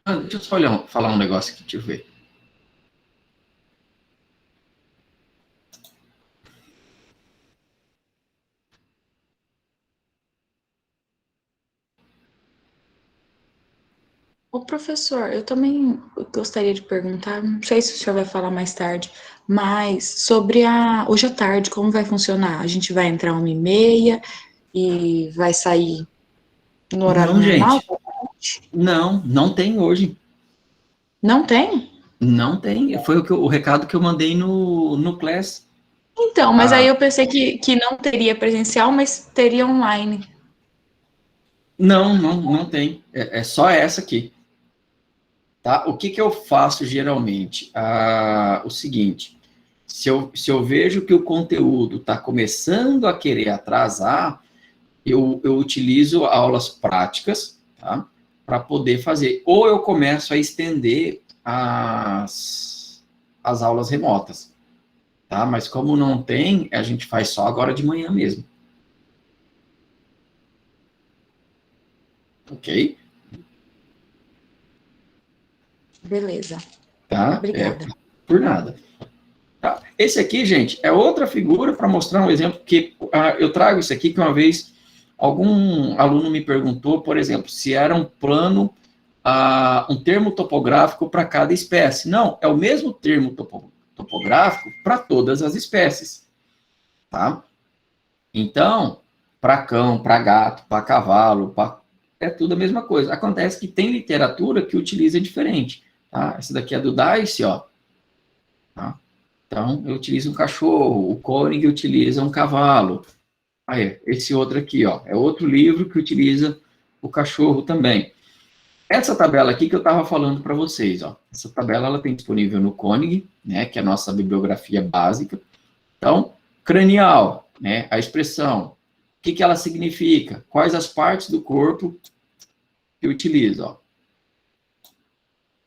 Deixa eu só falar um negócio aqui, deixa eu ver. Ô, professor, eu também gostaria de perguntar, não sei se o senhor vai falar mais tarde, mas sobre hoje à tarde, como vai funcionar? A gente vai entrar 1h30 e vai sair no horário Não, normal? gente. Não tem hoje. Não tem? Não tem. Foi o recado que eu mandei no Class. Então, mas aí Ah, eu pensei que não teria presencial, mas teria online. não tem. É só essa aqui. Tá? O que que eu faço geralmente? O seguinte, se eu vejo que o conteúdo está começando a querer atrasar, eu utilizo aulas práticas, tá? Para poder fazer. Ou eu começo a estender as aulas remotas, tá? Mas como não tem, a gente faz só agora de manhã mesmo. Ok? Beleza, Tá? obrigada. Por nada. Tá? Esse aqui, gente, é outra figura para mostrar um exemplo que eu trago isso aqui que uma vez algum aluno me perguntou, por exemplo, se era um plano, um termo topográfico para cada espécie. Não, é o mesmo termo topográfico para todas as espécies, tá? Então, para cão, para gato, para cavalo, é tudo a mesma coisa. Acontece que tem literatura que utiliza diferente, tá? Essa daqui é do Dice, ó. Tá? Então, eu utilizo um cachorro, o Koenig utiliza um cavalo. Aí, esse outro aqui, ó, é outro livro que utiliza o cachorro também. Essa tabela aqui que eu estava falando para vocês, ó. Essa tabela ela tem disponível no Koenig, né, que é a nossa bibliografia básica. Então, cranial, né, a expressão, o que que ela significa? Quais as partes do corpo que utiliza, ó.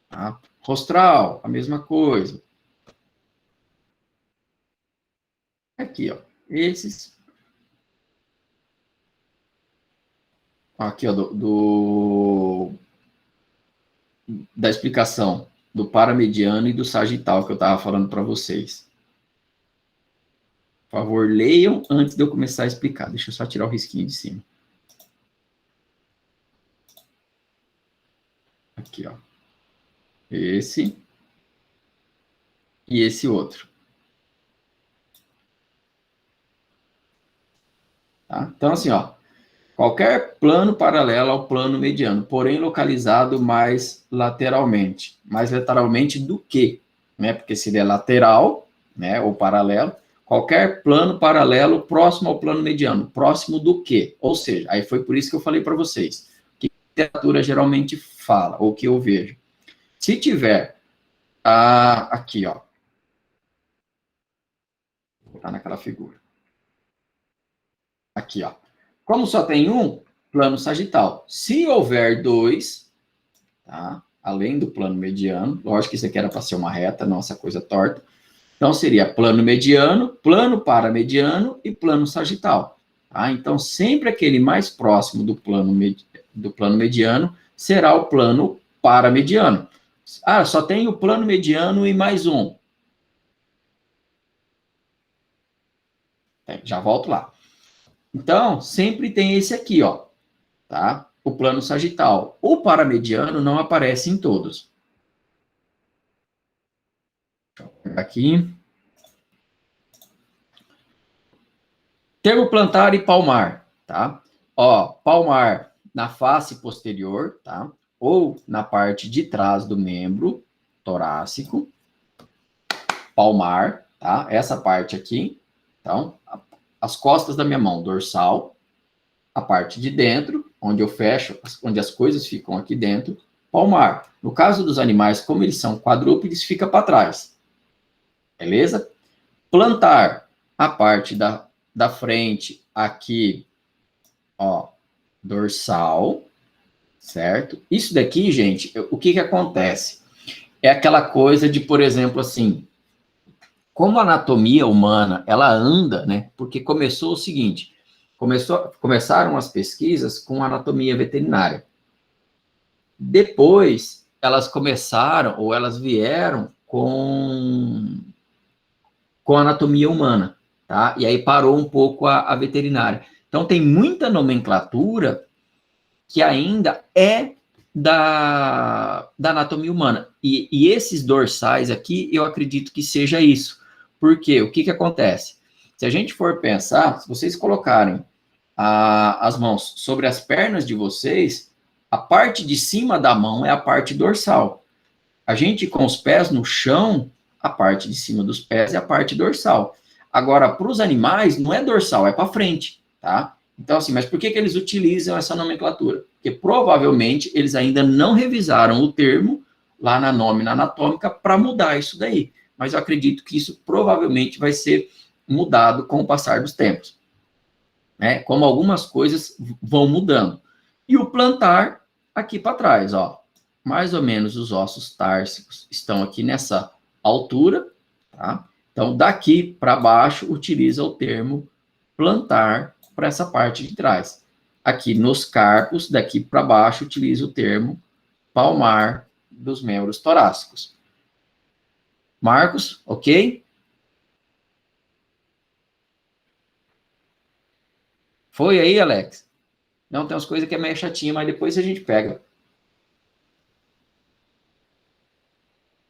Tá? Rostral, a mesma coisa. Aqui, ó, esses. Aqui, ó, da explicação do paramediano e do sagital que eu estava falando para vocês. Por favor, leiam antes de eu começar a explicar. Deixa eu só tirar o risquinho de cima. Aqui, ó. Esse e esse outro. Tá? Então, assim, ó. Qualquer plano paralelo ao plano mediano, porém localizado mais lateralmente. Mais lateralmente do que? Né? Porque se ele é lateral, né, ou paralelo, qualquer plano paralelo próximo ao plano mediano. Próximo do que? Ou seja, aí foi por isso que eu falei para vocês. O que a literatura geralmente fala, ou que eu vejo. Se tiver aqui, ó. Tá naquela figura. Aqui, ó. Como só tem um, plano sagital. Se houver dois, tá? Além do plano mediano, lógico que isso aqui era para ser uma reta, não essa coisa torta. Então, seria plano mediano, plano paramediano e plano sagital. Tá? Então, sempre aquele mais próximo do plano mediano será o plano paramediano. Só tem o plano mediano e mais um. Já volto lá. Então, sempre tem esse aqui, ó, tá? O plano sagital. O paramediano não aparece em todos. Deixa eu pegar aqui. Termo plantar e palmar, tá? Ó, palmar na face posterior, tá? Ou na parte de trás do membro torácico. Palmar, tá? Essa parte aqui. Então, as costas da minha mão, dorsal. A parte de dentro, onde eu fecho, onde as coisas ficam aqui dentro, palmar. No caso dos animais, como eles são quadrúpedes, fica para trás. Beleza? Plantar, a parte da frente, aqui, ó, dorsal, certo? Isso daqui, gente, o que que acontece? É aquela coisa de, por exemplo, assim, como a anatomia humana, ela anda, né? Porque começou o seguinte, começaram as pesquisas com anatomia veterinária. Depois, elas começaram, ou elas vieram com anatomia humana, tá? E aí parou um pouco a veterinária. Então, tem muita nomenclatura que ainda é da anatomia humana. E esses dorsais aqui, eu acredito que seja isso. Por quê? O que que acontece? Se a gente for pensar, se vocês colocarem as mãos sobre as pernas de vocês, a parte de cima da mão é a parte dorsal. A gente com os pés no chão, a parte de cima dos pés é a parte dorsal. Agora, para os animais, não é dorsal, é para frente, tá? Então, assim, mas por que que eles utilizam essa nomenclatura? Porque provavelmente eles ainda não revisaram o termo lá na nómina anatômica para mudar isso daí. Mas eu acredito que isso provavelmente vai ser mudado com o passar dos tempos. Né? Como algumas coisas vão mudando. E o plantar aqui para trás, ó. Mais ou menos os ossos társicos estão aqui nessa altura, tá? Então, daqui para baixo, utiliza o termo plantar para essa parte de trás. Aqui nos carpos, daqui para baixo, utiliza o termo palmar dos membros torácicos. Marcos, ok? Foi aí, Alex? Não, tem umas coisas que é meio chatinha, mas depois a gente pega.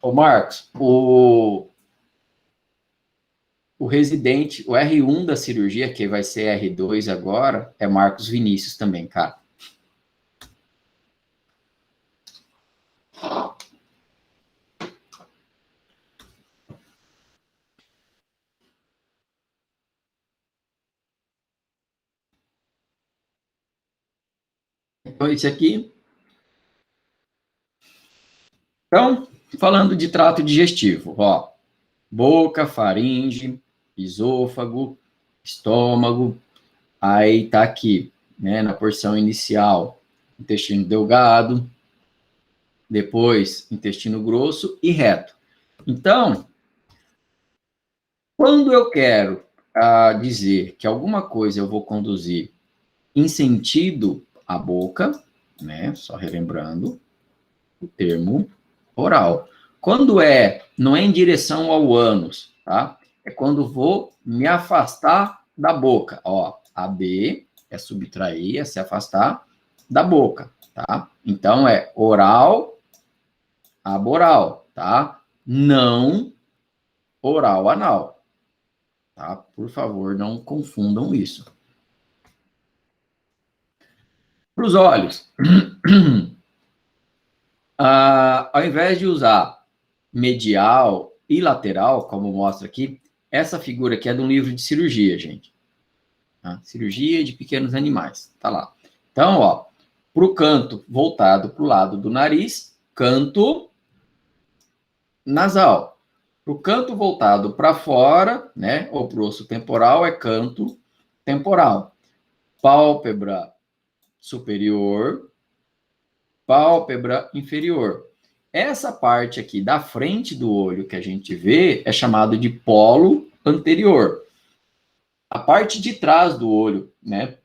Ô, Marcos, o residente, o R1 da cirurgia, que vai ser R2 agora, é Marcos Vinícius também, cara. Então, esse aqui. Então, falando de trato digestivo, ó. Boca, faringe, esôfago, estômago. Aí tá aqui, né, na porção inicial, intestino delgado, depois intestino grosso e reto. Então, quando eu quero dizer que alguma coisa eu vou conduzir em sentido à boca, né, só relembrando o termo oral. Quando não é em direção ao ânus, tá? É quando vou me afastar da boca, ó. AB é subtrair, é se afastar da boca, tá? Então, é oral, aboral, tá? Não oral anal, tá? Por favor, não confundam isso. Para os olhos, ao invés de usar medial e lateral, como mostra aqui, essa figura aqui é de um livro de cirurgia, gente. Tá? Cirurgia de pequenos animais, tá lá. Então, ó, para o canto voltado para o lado do nariz, canto nasal. Para o canto voltado para fora, né, ou para o osso temporal, é canto temporal. Pálpebra superior, pálpebra inferior. Essa parte aqui da frente do olho que a gente vê é chamado de polo anterior. A parte de trás do olho, né,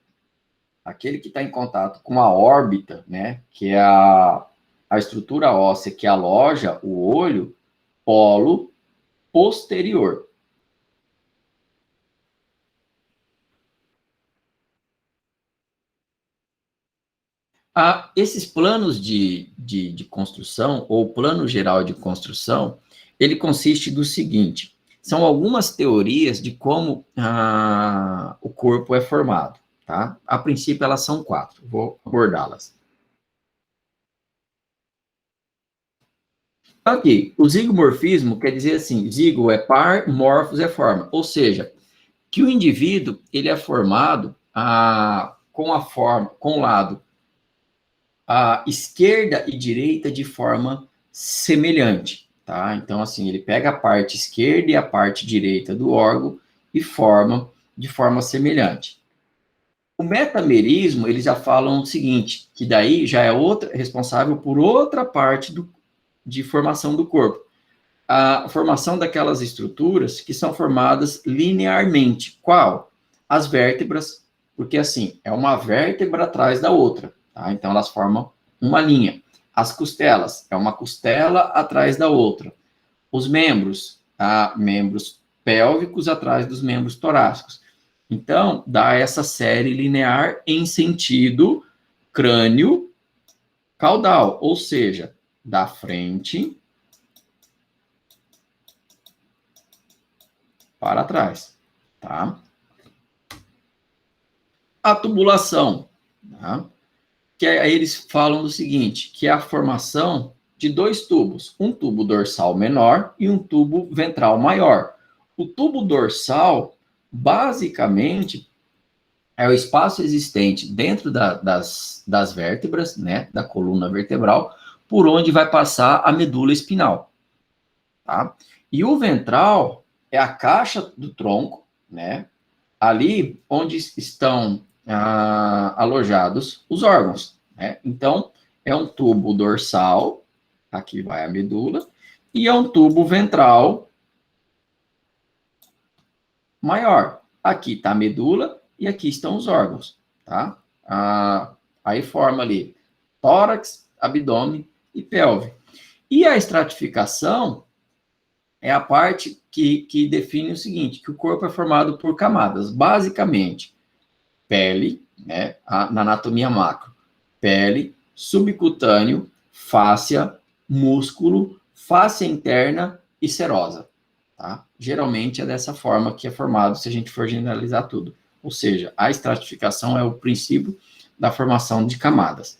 aquele que está em contato com a órbita, né, que é a estrutura óssea que aloja o olho, polo posterior. Esses planos de construção, ou plano geral de construção, ele consiste do seguinte: são algumas teorias de como o corpo é formado, tá? A princípio, elas são 4, vou abordá-las. Aqui, o zigomorfismo quer dizer assim, zigo é par, morfos é forma, ou seja, que o indivíduo, ele é formado com a forma, com o lado a esquerda e direita de forma semelhante, tá? Então, assim, ele pega a parte esquerda e a parte direita do órgão e forma de forma semelhante. O metamerismo, eles já falam o seguinte, que daí já é responsável por outra parte de formação do corpo. A formação daquelas estruturas que são formadas linearmente. Qual? As vértebras, porque assim, é uma vértebra atrás da outra. Tá? Então, elas formam uma linha. As costelas, é uma costela atrás da outra. Os membros, membros pélvicos atrás dos membros torácicos. Então, dá essa série linear em sentido crânio, caudal, ou seja, da frente para trás, tá? A tubulação, tá? Que aí eles falam do seguinte, que é a formação de dois tubos, um tubo dorsal menor e um tubo ventral maior. O tubo dorsal, basicamente, é o espaço existente dentro das vértebras, né, da coluna vertebral, por onde vai passar a medula espinal, tá? E o ventral é a caixa do tronco, né, ali onde estão alojados os órgãos, né? Então, é um tubo dorsal, aqui vai a medula, e é um tubo ventral maior. Aqui está a medula e aqui estão os órgãos, tá? Aí forma ali tórax, abdômen e pelve. E a estratificação é a parte que define o seguinte, que o corpo é formado por camadas, basicamente, pele, né, na anatomia macro, pele, subcutâneo, fáscia, músculo, fáscia interna e serosa, tá? Geralmente é dessa forma que é formado se a gente for generalizar tudo. Ou seja, a estratificação é o princípio da formação de camadas.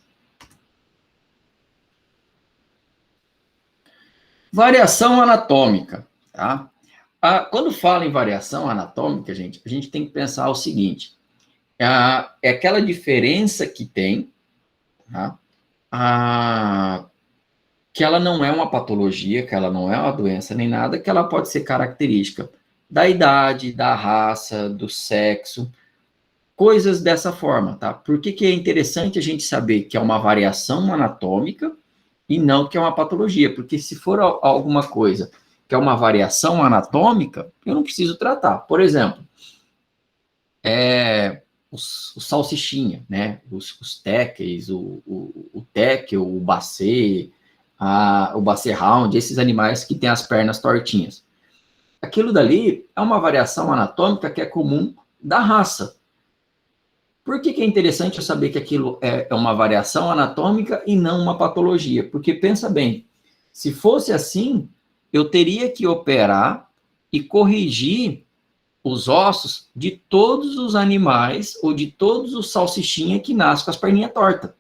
Variação anatômica, tá? Quando fala em variação anatômica, gente, a gente tem que pensar o seguinte, é aquela diferença que tem, tá? Que ela não é uma patologia, que ela não é uma doença nem nada, que ela pode ser característica da idade, da raça, do sexo, coisas dessa forma, tá? Por que é interessante a gente saber que é uma variação anatômica e não que é uma patologia? Porque se for alguma coisa que é uma variação anatômica, eu não preciso tratar. Por exemplo, o salsichinha, né? Os téqueis, o téquel, o bacê, o bacê round, esses animais que têm as pernas tortinhas. Aquilo dali é uma variação anatômica que é comum da raça. Por que é interessante eu saber que aquilo é uma variação anatômica e não uma patologia? Porque, pensa bem, se fosse assim, eu teria que operar e corrigir os ossos de todos os animais ou de todos os salsichinha que nascem com as perninhas tortas.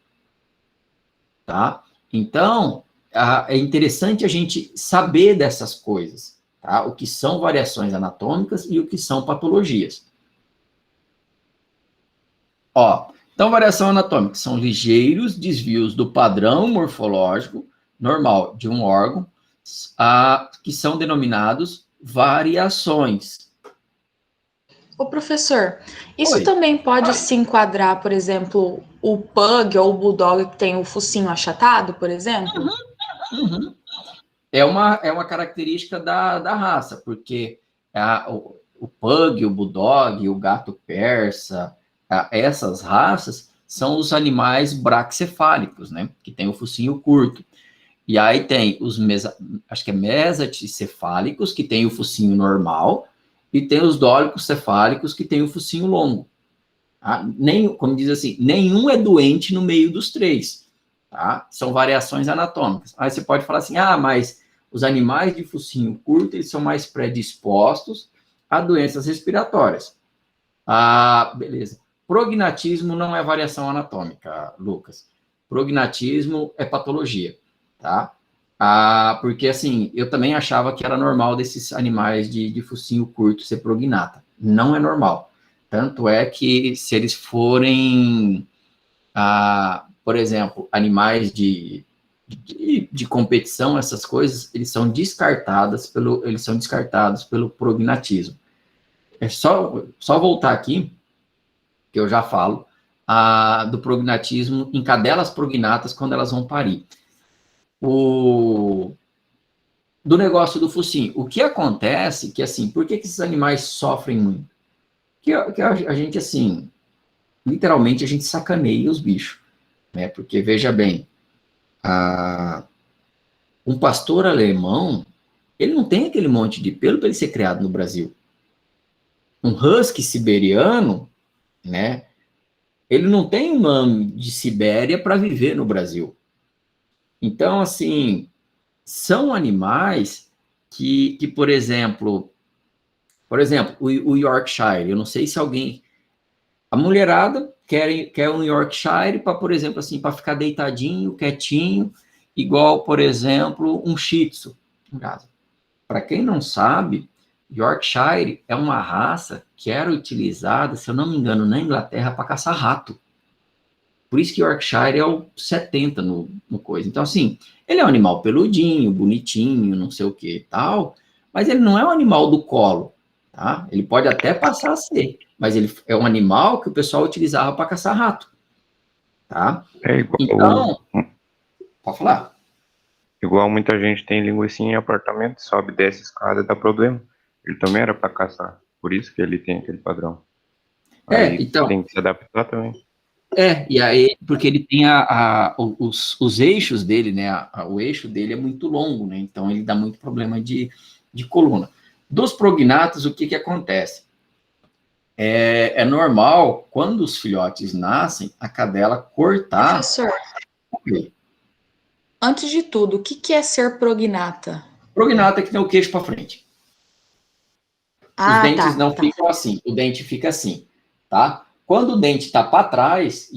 Tá? Então, é interessante a gente saber dessas coisas, tá? O que são variações anatômicas e o que são patologias. Então, variação anatômica são ligeiros desvios do padrão morfológico normal de um órgão, que são denominados variações. Ô, professor, isso Oi. também pode se enquadrar, por exemplo, o pug ou o bulldog que tem o focinho achatado, por exemplo? Uhum. É uma característica da raça, porque o pug, o bulldog, o gato persa, essas raças são os animais braquicefálicos, né? Que tem o focinho curto. E aí tem os acho que é mesaticefálicos, que tem o focinho normal, e tem os dólicos-cefálicos, que tem o focinho longo. Tá? Como diz assim, nenhum é doente no meio dos três. Tá? São variações anatômicas. Aí você pode falar assim, mas os animais de focinho curto, eles são mais predispostos a doenças respiratórias. Beleza. Prognatismo não é variação anatômica, Lucas. Prognatismo é patologia, tá? Porque, assim, eu também achava que era normal desses animais de focinho curto ser prognata. Não é normal. Tanto é que se eles forem, por exemplo, animais de competição, essas coisas, eles são descartados pelo prognatismo. É só voltar aqui, que eu já falo, do prognatismo em cadelas prognatas quando elas vão parir. Do negócio do focinho. O que acontece que, assim, por que esses animais sofrem muito? Que a gente, assim, literalmente a gente sacaneia os bichos, né? Porque, veja bem, um pastor alemão, ele não tem aquele monte de pelo para ele ser criado no Brasil. Um husky siberiano, né? Ele não tem um ano de Sibéria para viver no Brasil. Então, assim, são animais que por exemplo, o Yorkshire, eu não sei se alguém... A mulherada quer um Yorkshire para, por exemplo, assim, para ficar deitadinho, quietinho, igual, por exemplo, um Shih Tzu. Para quem não sabe, Yorkshire é uma raça que era utilizada, se eu não me engano, na Inglaterra para caçar rato. Por isso que Yorkshire é o 70 no coisa. Então, assim, ele é um animal peludinho, bonitinho, não sei o que e tal, mas ele não é um animal do colo, tá? Ele pode até passar a ser, mas ele é um animal que o pessoal utilizava para caçar rato, tá? É igual, Então, pode falar. igual muita gente tem linguiça em apartamento, sobe, desce escada, dá problema. Ele também era para caçar, por isso que ele tem aquele padrão. Aí Então... tem que se adaptar também. E aí, porque ele tem os eixos dele, né? O eixo dele é muito longo, né? Então ele dá muito problema de coluna. Dos prognatos, o que acontece? É normal, quando os filhotes nascem, a cadela cortar. Professor, antes de tudo, o que é ser prognata? Prognata é que tem o queixo para frente. Os dentes não tá. ficam assim, o dente fica assim, tá? Quando o dente está para trás,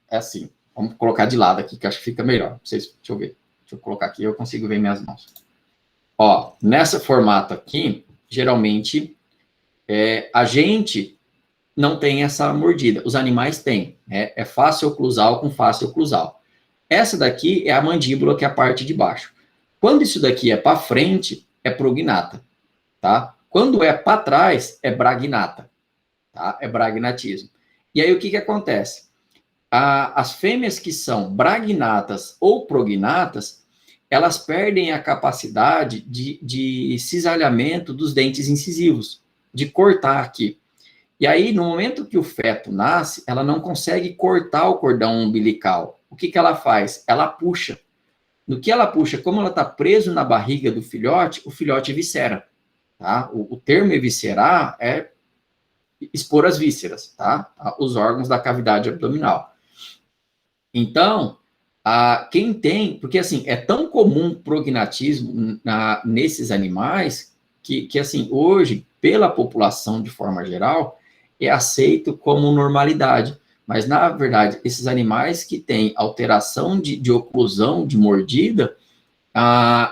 é assim, vamos colocar de lado aqui, que acho que fica melhor. Deixa eu ver. Deixa eu colocar aqui, eu consigo ver minhas mãos. Ó, nesse formato aqui, geralmente, a gente não tem essa mordida. Os animais têm. É face oclusal com face oclusal. Essa daqui é a mandíbula, que é a parte de baixo. Quando isso daqui é para frente, é prognata, tá? Quando é para trás, é bragnata, tá? É bragnatismo. E aí, o que acontece? As fêmeas que são bragnatas ou prognatas, elas perdem a capacidade de cisalhamento dos dentes incisivos, de cortar aqui. E aí, no momento que o feto nasce, ela não consegue cortar o cordão umbilical. O que ela faz? Ela puxa. No que ela puxa, como ela está preso na barriga do filhote, o filhote eviscera. Tá? O termo eviscerar é expor as vísceras, tá? Os órgãos da cavidade abdominal. Então, quem tem... Porque, assim, é tão comum prognatismo nesses animais que, assim, hoje, pela população de forma geral, é aceito como normalidade. Mas, na verdade, esses animais que têm alteração de oclusão, de mordida,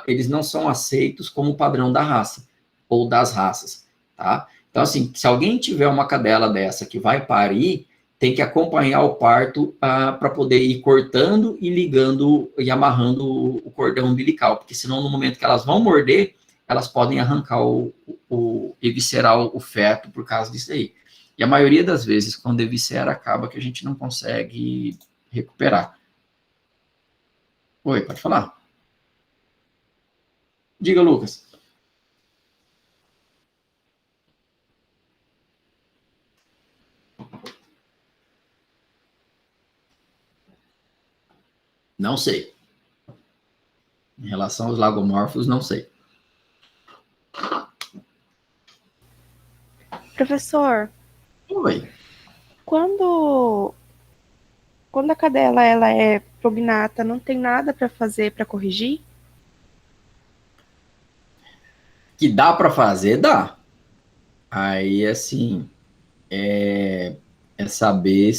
eles não são aceitos como padrão da raça, ou das raças, tá? Então, assim, se alguém tiver uma cadela dessa que vai parir, tem que acompanhar o parto para poder ir cortando e ligando e amarrando o cordão umbilical, porque senão, no momento que elas vão morder, elas podem arrancar eviscerar o feto por causa disso aí. E a maioria das vezes, quando eviscera, acaba que a gente não consegue recuperar. Oi, pode falar. Diga, Lucas. Não sei. Em relação aos lagomorfos, não sei. Professor, Oi. quando a cadela ela é prognata, não tem nada para fazer para corrigir? Que dá para fazer, dá. Aí, assim, é saber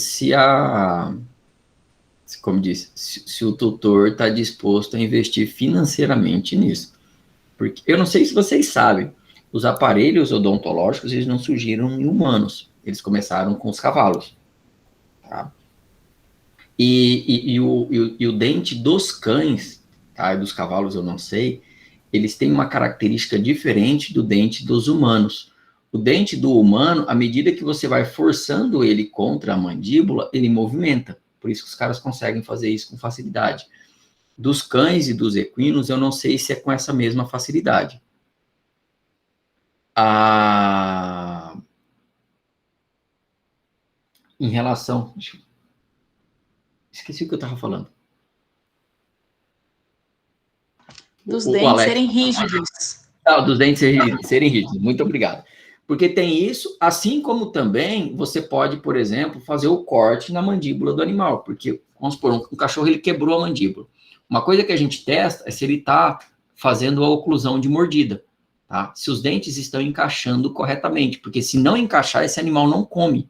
como disse, se o tutor está disposto a investir financeiramente nisso. Porque eu não sei se vocês sabem, os aparelhos odontológicos, eles não surgiram em humanos, eles começaram com os cavalos. Tá? E o dente dos cães, tá? E dos cavalos eu não sei, eles têm uma característica diferente do dente dos humanos. O dente do humano, à medida que você vai forçando ele contra a mandíbula, ele movimenta. Por isso que os caras conseguem fazer isso com facilidade. Dos cães e dos equinos, eu não sei se é com essa mesma facilidade. Em relação... Esqueci o que eu estava falando. Dos dentes serem rígidos. Dos dentes serem rígidos. Muito obrigado. Porque tem isso, assim como também você pode, por exemplo, fazer o corte na mandíbula do animal. Porque, vamos supor, um cachorro ele quebrou a mandíbula. Uma coisa que a gente testa é se ele está fazendo a oclusão de mordida, tá? Se os dentes estão encaixando corretamente, porque se não encaixar, esse animal não come.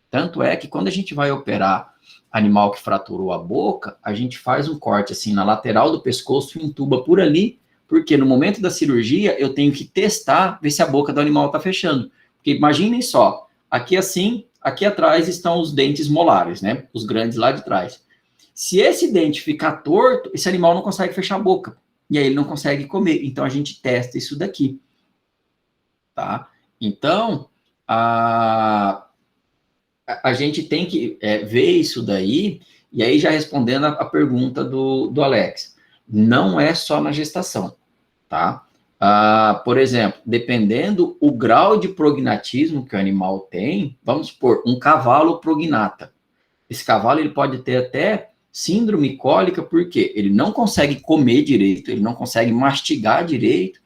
Tanto é que quando a gente vai operar animal que fraturou a boca, a gente faz um corte assim na lateral do pescoço e entuba por ali, porque no momento da cirurgia eu tenho que testar, ver se a boca do animal está fechando. Porque imaginem só, aqui assim, aqui atrás estão os dentes molares, né? Os grandes lá de trás. Se esse dente ficar torto, esse animal não consegue fechar a boca. E aí ele não consegue comer. Então a gente testa isso daqui. Tá? Então, a gente tem que ver isso daí, e aí já respondendo a pergunta do Alex, não é só na gestação, tá? Por exemplo, dependendo o grau de prognatismo que o animal tem, vamos supor, um cavalo prognata. Esse cavalo ele pode ter até síndrome cólica, porque ele não consegue comer direito, ele não consegue mastigar direito,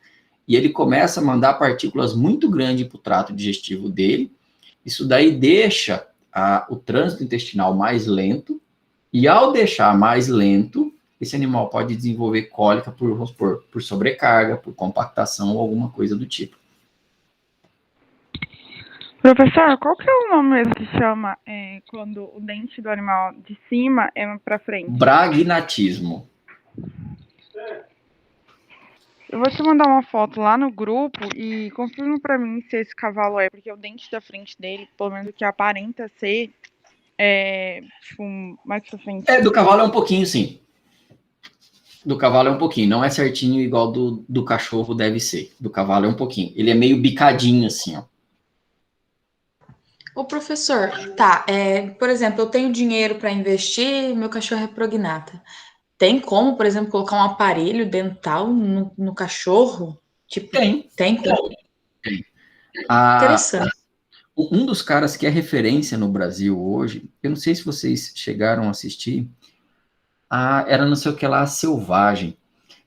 e ele começa a mandar partículas muito grandes para o trato digestivo dele. Isso daí deixa o trânsito intestinal mais lento, e ao deixar mais lento, esse animal pode desenvolver cólica por sobrecarga, por compactação ou alguma coisa do tipo. Professor, qual que é o nome mesmo que chama quando o dente do animal de cima é para frente? Bragnatismo. Eu vou te mandar uma foto lá no grupo e confirma para mim se esse cavalo porque o dente da frente dele, pelo menos o que aparenta ser, tipo, mais pra frente. Do cavalo é um pouquinho, sim. Do cavalo é um pouquinho, não é certinho igual do cachorro deve ser. Do cavalo é um pouquinho. Ele é meio bicadinho, assim, ó. Ô, professor, tá, por exemplo, eu tenho dinheiro para investir, meu cachorro é prognata. Tem como, por exemplo, colocar um aparelho dental no cachorro? Tipo, tem como? Tem. Interessante. Um dos caras que é referência no Brasil hoje, eu não sei se vocês chegaram a assistir, era não sei o que lá, Selvagem,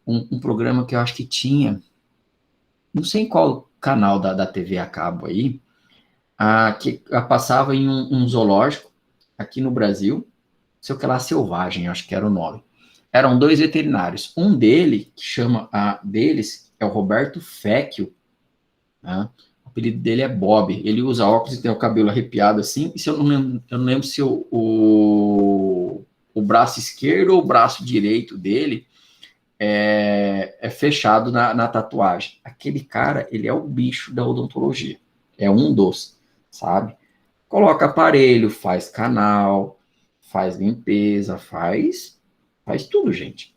um programa que eu acho que tinha, não sei em qual canal da TV a cabo aí, que passava em um zoológico aqui no Brasil, não sei o que lá, Selvagem, acho que era o nome. Eram 2 veterinários. Um deles é o Roberto Fecchio, né? O apelido dele é Bob. Ele usa óculos e tem o cabelo arrepiado assim. E se eu não lembro se o braço esquerdo ou o braço direito dele é fechado na tatuagem. Aquele cara, ele é o bicho da odontologia. É um dos, sabe? Coloca aparelho, faz canal, faz limpeza, faz tudo, gente.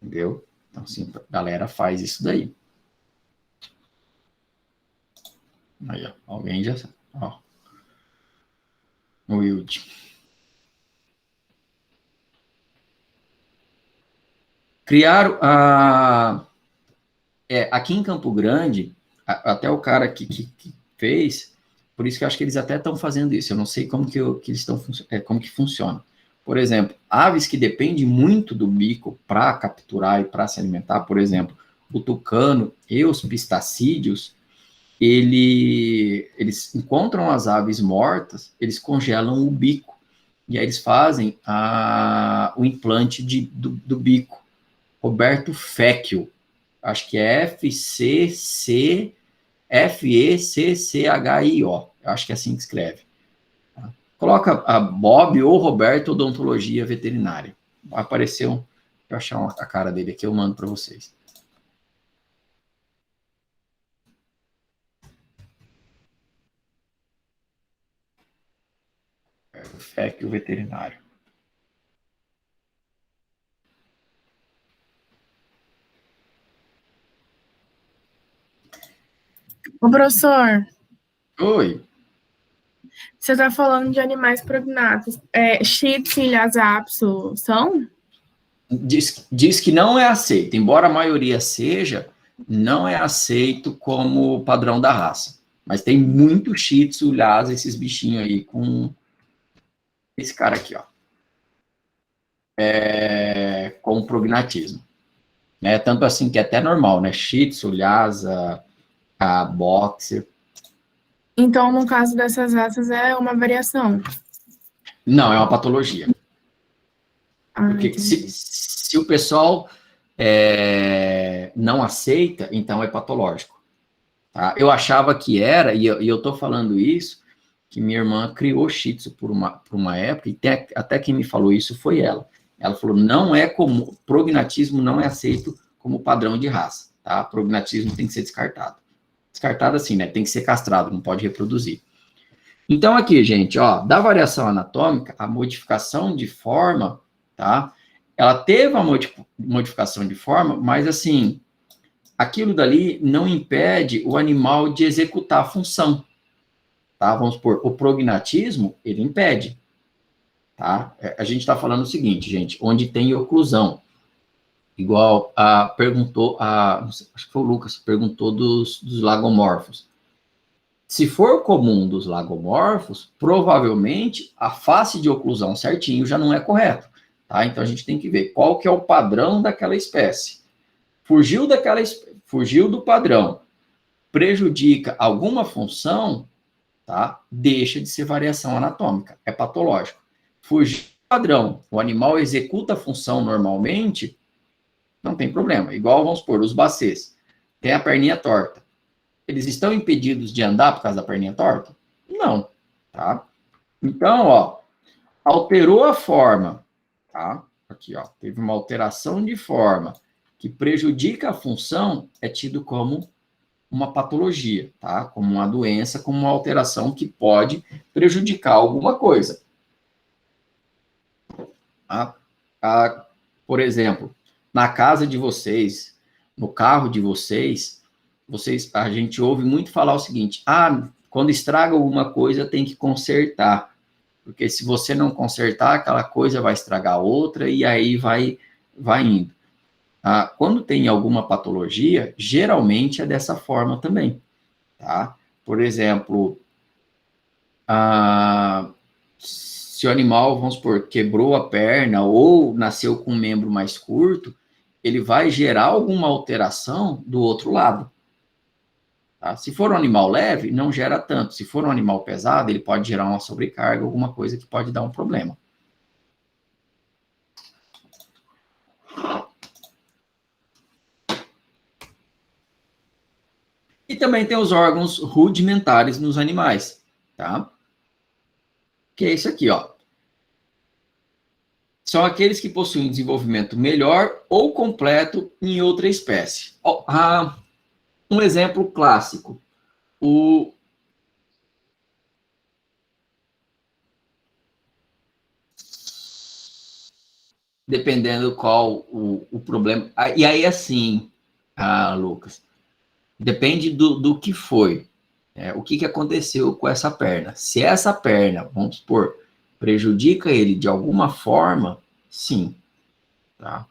Entendeu? Então, assim, a galera faz isso daí. Aí, ó, alguém já sabe. Ó. O Wilde. Criaram aqui em Campo Grande, até o cara que fez, por isso que eu acho que eles até estão fazendo isso. Eu não sei como que eles estão como que funciona. Por exemplo, aves que dependem muito do bico para capturar e para se alimentar, por exemplo, o tucano e os pistacídeos, eles encontram as aves mortas, eles congelam o bico, e aí eles fazem o implante do bico. Roberto Fecchio, acho que é Fecchio, eu acho que é assim que escreve. Coloca a Bob ou Roberto Odontologia Veterinária. Apareceu, eu achar a cara dele aqui, eu mando para vocês. Fecchio Veterinário. Ô, professor, Oi. você está falando de animais prognatos. Shih Tzu e Lhasa Apso são? Diz que não é aceito, embora a maioria seja, não é aceito como padrão da raça. Mas tem muito Shih Tzu, Lhasa, esses bichinhos aí, com esse cara aqui, ó. Com prognatismo. Né? Tanto assim que é até normal, né? Shih Tzu, Lhasa, Boxer. Então, no caso dessas raças, é uma variação? Não, é uma patologia. Porque Entendi. Se o pessoal não aceita, então é patológico. Tá? Eu achava que era, e eu tô falando isso, que minha irmã criou Shih Tzu por uma época, e até quem me falou isso foi ela. Ela falou, não é comum, prognatismo não é aceito como padrão de raça, tá? Prognatismo tem que ser descartado. Descartado assim, né? Tem que ser castrado, não pode reproduzir. Então, aqui, gente, ó, da variação anatômica, a modificação de forma, tá? Ela teve uma modificação de forma, mas, assim, aquilo dali não impede o animal de executar a função, tá? Vamos supor, o prognatismo, ele impede, tá? A gente está falando o seguinte, gente, onde tem oclusão, igual perguntou, acho que foi o Lucas, perguntou dos lagomorfos. Se for comum dos lagomorfos, provavelmente a face de oclusão certinho já não é correto, tá? Então a gente tem que ver qual que é o padrão daquela espécie. Fugiu do padrão, prejudica alguma função, tá? Deixa de ser variação anatômica, é patológico. Fugiu do padrão, o animal executa a função normalmente, não tem problema. Igual, vamos supor, os bacês, tem a perninha torta. Eles estão impedidos de andar por causa da perninha torta? Não, tá? Então, ó, alterou a forma, tá? Aqui, ó, teve uma alteração de forma que prejudica a função, é tido como uma patologia, tá? Como uma doença, como uma alteração que pode prejudicar alguma coisa. Por exemplo, na casa de vocês, no carro de vocês, a gente ouve muito falar o seguinte, quando estraga alguma coisa tem que consertar, porque se você não consertar, aquela coisa vai estragar outra e aí vai indo. Quando tem alguma patologia, geralmente é dessa forma também, tá? Por exemplo, se o animal, vamos supor, quebrou a perna ou nasceu com um membro mais curto, ele vai gerar alguma alteração do outro lado. Tá? Se for um animal leve, não gera tanto. Se for um animal pesado, ele pode gerar uma sobrecarga, alguma coisa que pode dar um problema. E também tem os órgãos rudimentares nos animais, tá? Que é isso aqui, ó. São aqueles que possuem desenvolvimento melhor ou completo em outra espécie. Um exemplo clássico, dependendo qual o problema. E aí, assim, Lucas, depende do que foi. O que aconteceu com essa perna. Se essa perna, vamos supor, prejudica ele de alguma forma, sim. Tá?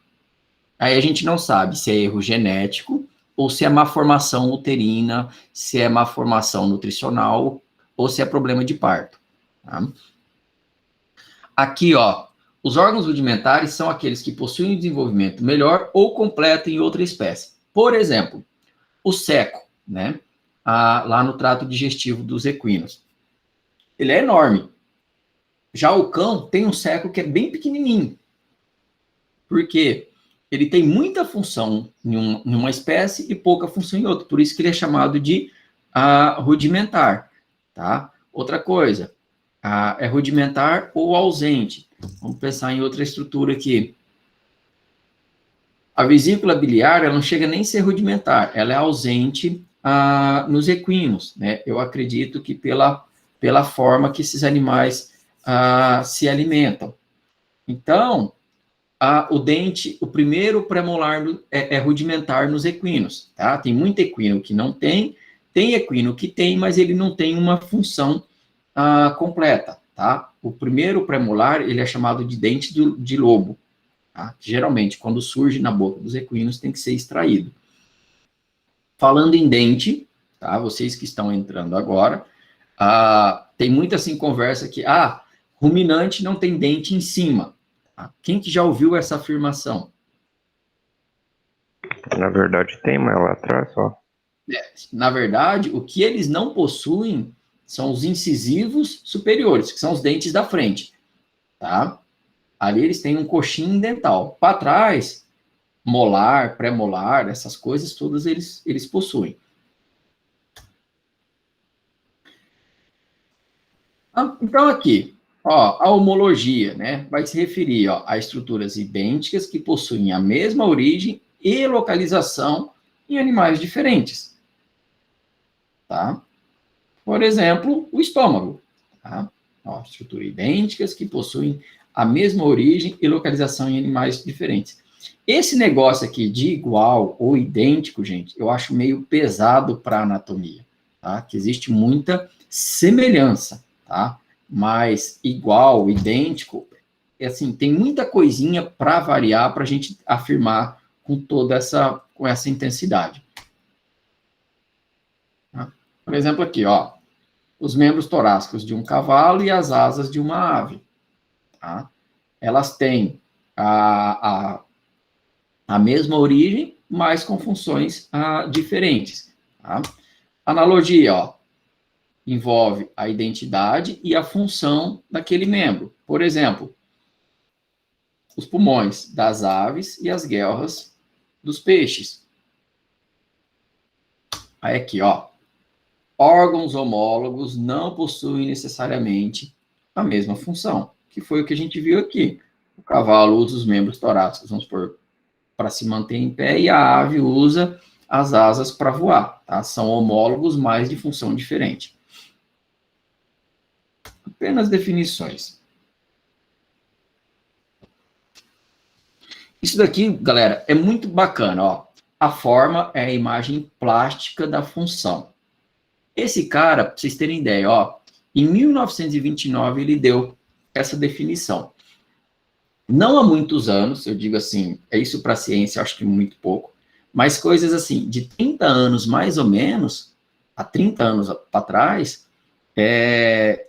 Aí a gente não sabe se é erro genético, ou se é má formação uterina, se é má formação nutricional, ou se é problema de parto. Tá? Aqui, ó, os órgãos rudimentares são aqueles que possuem desenvolvimento melhor ou completo em outra espécie. Por exemplo, o seco, né? Lá no trato digestivo dos equinos. Ele é enorme. Já o cão tem um seco que é bem pequenininho. Por quê? Ele tem muita função em uma espécie e pouca função em outra. Por isso que ele é chamado de rudimentar. Tá? Outra coisa, é rudimentar ou ausente. Vamos pensar em outra estrutura aqui. A vesícula biliar, ela não chega nem a ser rudimentar. Ela é ausente nos equinos. Né? Eu acredito que pela forma que esses animais se alimentam. Então, o dente, o primeiro premolar é rudimentar nos equinos, tá? Tem muito equino que não tem equino que tem, mas ele não tem uma função completa, tá? O primeiro premolar, ele é chamado de dente de lobo, tá? Geralmente, quando surge na boca dos equinos, tem que ser extraído. Falando em dente, tá? Vocês que estão entrando agora, tem muita, assim, conversa que, ruminante não tem dente em cima. Quem que já ouviu essa afirmação? Na verdade tem, mas lá atrás só. Na verdade, o que eles não possuem são os incisivos superiores, que são os dentes da frente, tá? Ali eles têm um coxim dental. Para trás, molar, pré-molar, essas coisas todas eles possuem. Então, aqui, ó, a homologia, né, vai se referir, ó, a estruturas idênticas que possuem a mesma origem e localização em animais diferentes. Tá? Por exemplo, o estômago. Tá? Ó, estruturas idênticas que possuem a mesma origem e localização em animais diferentes. Esse negócio aqui de igual ou idêntico, gente, eu acho meio pesado para a anatomia, tá? Que existe muita semelhança, tá? Mas igual, idêntico, assim, tem muita coisinha para variar para a gente afirmar com essa intensidade. Tá? Por exemplo, aqui, ó, os membros torácicos de um cavalo e as asas de uma ave. Tá? Elas têm a mesma origem, mas com funções diferentes. Tá? Analogia, ó, envolve a identidade e a função daquele membro. Por exemplo, os pulmões das aves e as guelras dos peixes. Aí aqui, ó, órgãos homólogos não possuem necessariamente a mesma função, que foi o que a gente viu aqui. O cavalo usa os membros torácicos, vamos supor, para se manter em pé, e a ave usa as asas para voar, tá? São homólogos, mas de função diferente. Apenas definições. Isso daqui, galera, é muito bacana, ó. A forma é a imagem plástica da função. Esse cara, para vocês terem ideia, ó, em 1929 ele deu essa definição. Não há muitos anos, eu digo assim, é isso para a ciência, acho que muito pouco, mas coisas assim, de 30 anos mais ou menos, há 30 anos para trás,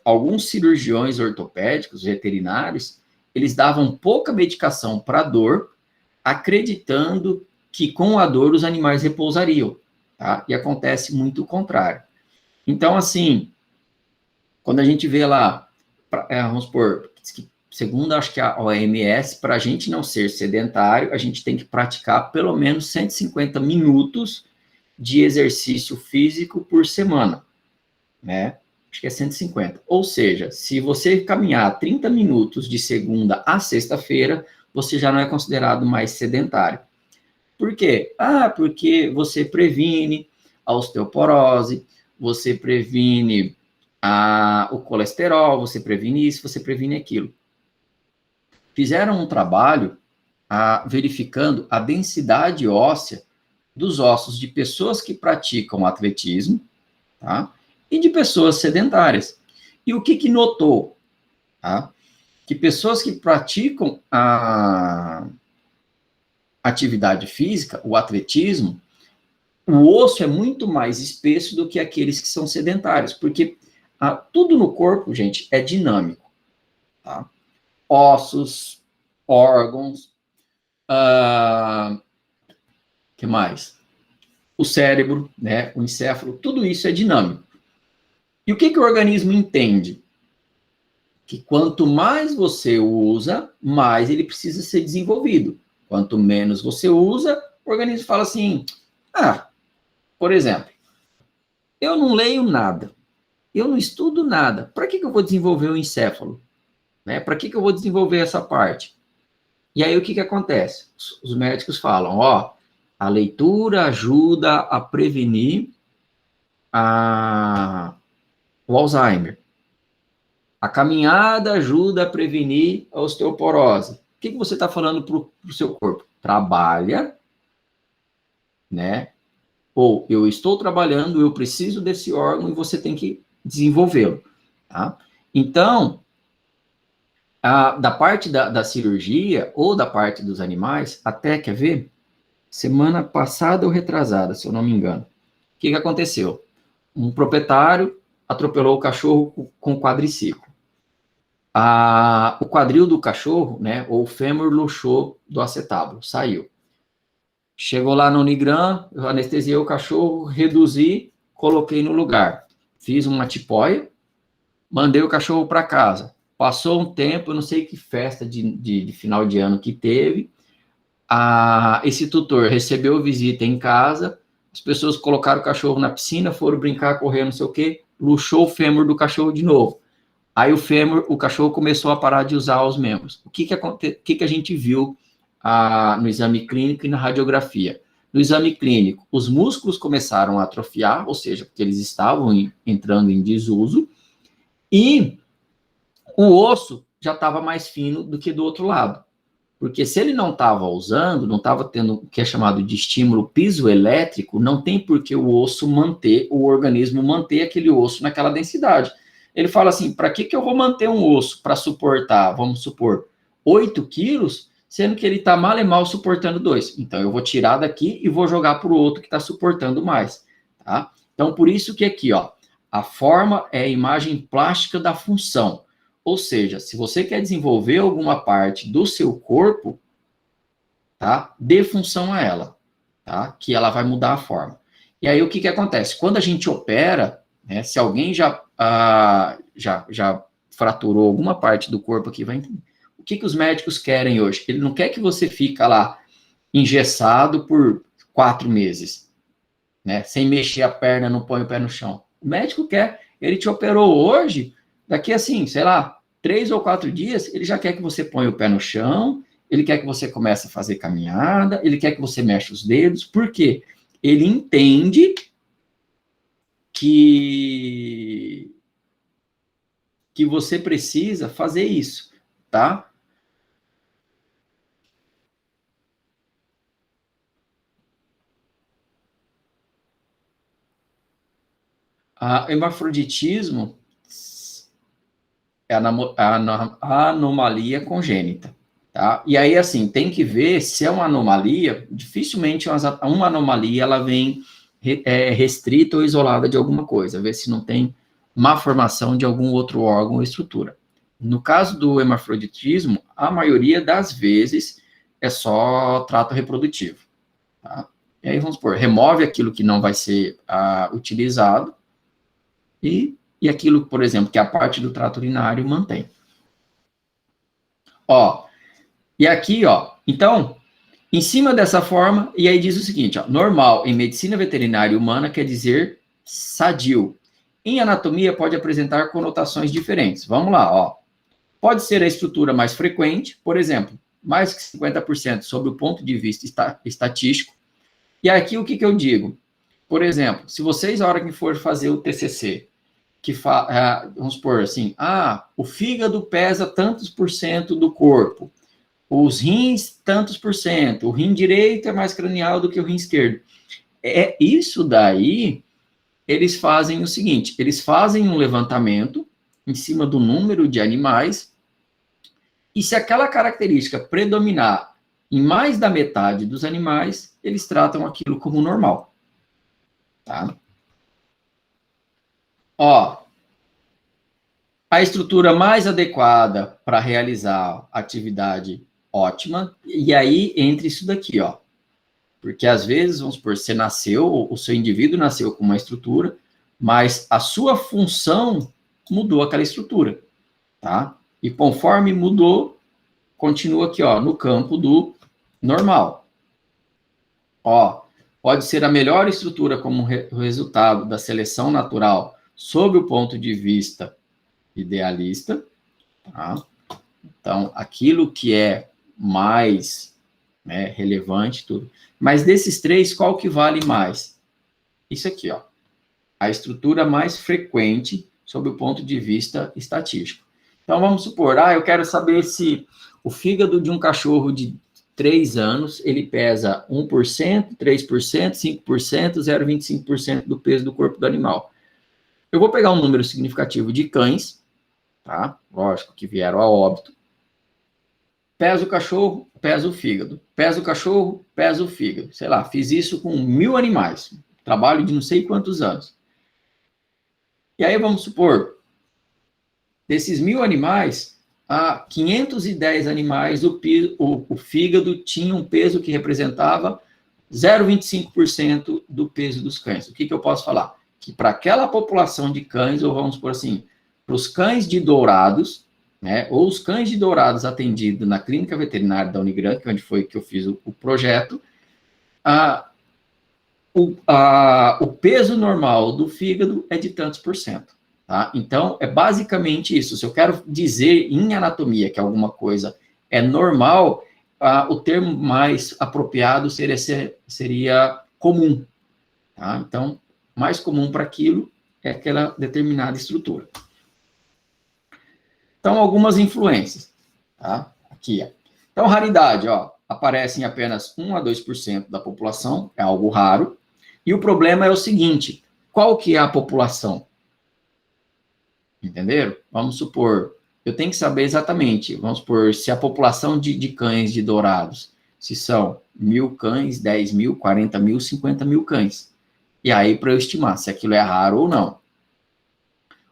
alguns cirurgiões ortopédicos, veterinários, eles davam pouca medicação para dor, acreditando que com a dor os animais repousariam, tá? E acontece muito o contrário. Então, assim, quando a gente vê lá, vamos supor, segundo acho que a OMS, para a gente não ser sedentário, a gente tem que praticar pelo menos 150 minutos de exercício físico por semana, né? Acho que é 150. Ou seja, se você caminhar 30 minutos de segunda a sexta-feira, você já não é considerado mais sedentário. Por quê? Porque você previne a osteoporose, você previne o colesterol, você previne isso, você previne aquilo. Fizeram um trabalho verificando a densidade óssea dos ossos de pessoas que praticam atletismo, tá? E de pessoas sedentárias. E o que notou? Tá? Que pessoas que praticam a atividade física, o atletismo, o osso é muito mais espesso do que aqueles que são sedentários, porque tudo no corpo, gente, é dinâmico. Tá? Ossos, órgãos, que mais? O cérebro, né, o encéfalo, tudo isso é dinâmico. E o que o organismo entende? Que quanto mais você usa, mais ele precisa ser desenvolvido. Quanto menos você usa, o organismo fala assim, por exemplo, eu não leio nada, eu não estudo nada, para que eu vou desenvolver o encéfalo? Né? Para que eu vou desenvolver essa parte? E aí o que acontece? Os médicos falam, ó, a leitura ajuda a prevenir o Alzheimer. A caminhada ajuda a prevenir a osteoporose. O que você está falando para o seu corpo? Trabalha, né? Ou eu estou trabalhando, eu preciso desse órgão e você tem que desenvolvê-lo. Tá? Então, da parte da cirurgia ou da parte dos animais, até, quer ver? Semana passada ou retrasada, se eu não me engano. O que aconteceu? Um proprietário atropelou o cachorro com quadriciclo. O quadril do cachorro, né, ou o fêmur luxou do acetábulo, saiu. Chegou lá no Unigran, eu anestesiei o cachorro, reduzi, coloquei no lugar. Fiz uma tipóia, mandei o cachorro para casa. Passou um tempo, eu não sei que festa de final de ano que teve, esse tutor recebeu visita em casa, as pessoas colocaram o cachorro na piscina, foram brincar, correr, não sei o quê, luxou o fêmur do cachorro de novo. Aí o cachorro começou a parar de usar os membros. O que a gente viu no exame clínico e na radiografia? No exame clínico, os músculos começaram a atrofiar, ou seja, porque eles estavam entrando em desuso, e o osso já estava mais fino do que do outro lado. Porque se ele não estava usando, não estava tendo o que é chamado de estímulo pisoelétrico, não tem por que o organismo manter aquele osso naquela densidade. Ele fala assim, para que eu vou manter um osso para suportar, vamos supor, 8 quilos, sendo que ele está mal e mal suportando 2. Então, eu vou tirar daqui e vou jogar para o outro que está suportando mais. Tá? Então, por isso que aqui, ó, a forma é a imagem plástica da função. Ou seja, se você quer desenvolver alguma parte do seu corpo, tá? Dê função a ela, tá? Que ela vai mudar a forma. E aí, o que acontece? Quando a gente opera, né, se alguém já fraturou alguma parte do corpo aqui, vai entender. O que os médicos querem hoje? Ele não quer que você fique lá engessado por 4 meses, né? Sem mexer a perna, não põe o pé no chão. O médico quer, ele te operou hoje, daqui assim, sei lá, 3 ou 4 dias, ele já quer que você ponha o pé no chão, ele quer que você comece a fazer caminhada, ele quer que você mexa os dedos, por quê? Ele entende que você precisa fazer isso, tá? O hermafroditismo é a anomalia congênita, tá? E aí, assim, tem que ver se é uma anomalia, dificilmente uma anomalia, ela vem restrita ou isolada de alguma coisa, ver se não tem má formação de algum outro órgão ou estrutura. No caso do hermafroditismo, a maioria das vezes é só trato reprodutivo, tá? E aí, vamos supor, remove aquilo que não vai ser utilizado e aquilo, por exemplo, que é a parte do trato urinário mantém. Ó, e aqui, ó, então, em cima dessa forma, e aí diz o seguinte, ó, normal em medicina veterinária humana quer dizer sadio. Em anatomia pode apresentar conotações diferentes. Vamos lá, ó. Pode ser a estrutura mais frequente, por exemplo, mais que 50% sob o ponto de vista estatístico. E aqui o que eu digo? Por exemplo, se vocês, a hora que for fazer o TCC, vamos supor assim, o fígado pesa tantos por cento do corpo, os rins tantos por cento, o rim direito é mais cranial do que o rim esquerdo. Isso daí, eles fazem o seguinte, eles fazem um levantamento em cima do número de animais, e se aquela característica predominar em mais da metade dos animais, eles tratam aquilo como normal. Tá? Ó, a estrutura mais adequada para realizar atividade ótima, e aí entra isso daqui, ó. Porque às vezes, vamos supor, você nasceu, o seu indivíduo nasceu com uma estrutura, mas a sua função mudou aquela estrutura, tá? E conforme mudou, continua aqui, ó, no campo do normal. Ó, pode ser a melhor estrutura como resultado da seleção natural sob o ponto de vista idealista, tá? Então, aquilo que é mais, né, relevante, tudo. Mas desses 3, qual que vale mais? Isso aqui, ó. A estrutura mais frequente sob o ponto de vista estatístico. Então, vamos supor, eu quero saber se o fígado de um cachorro de 3 anos, ele pesa 1%, 3%, 5%, 0,25% do peso do corpo do animal. Eu vou pegar um número significativo de cães, tá? Lógico que vieram a óbito. Pesa o cachorro, pesa o fígado. Pesa o cachorro, pesa o fígado. Sei lá, fiz isso com 1000 animais. Trabalho de não sei quantos anos. E aí, vamos supor, desses 1000 animais, 510 animais, o fígado tinha um peso que representava 0,25% do peso dos cães. O que eu posso falar? Que para aquela população de cães, ou vamos por assim, para os cães de dourados, né? Ou os cães de dourados atendidos na clínica veterinária da Unigran, que é onde foi que eu fiz o projeto, o peso normal do fígado é de tantos por cento, tá? Então, é basicamente isso. Se eu quero dizer em anatomia que alguma coisa é normal, o termo mais apropriado seria comum, tá? Então, mais comum para aquilo é aquela determinada estrutura. Então, algumas influências, tá? Aqui, ó. Então, raridade, ó, aparece em apenas 1 a 2% da população, é algo raro. E o problema é o seguinte, qual que é a população? Entenderam? Vamos supor, eu tenho que saber exatamente, vamos supor, se a população de cães de dourados, se são 1.000 cães, 10 mil, 40 mil, 50 mil cães. E aí, para eu estimar se aquilo é raro ou não.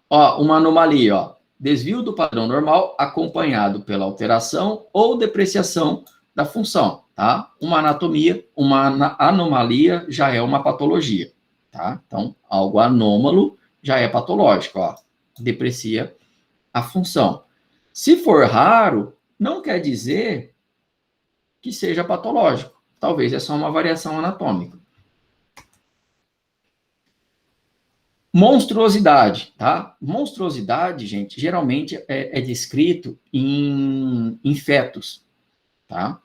Ó, uma anomalia, ó. Desvio do padrão normal acompanhado pela alteração ou depreciação da função, tá? Uma anatomia, uma anomalia já é uma patologia, tá? Então, algo anômalo já é patológico, ó. Deprecia a função. Se for raro, não quer dizer que seja patológico. Talvez é só uma variação anatômica. Monstruosidade, tá? Monstruosidade, gente, geralmente é descrito em fetos, tá?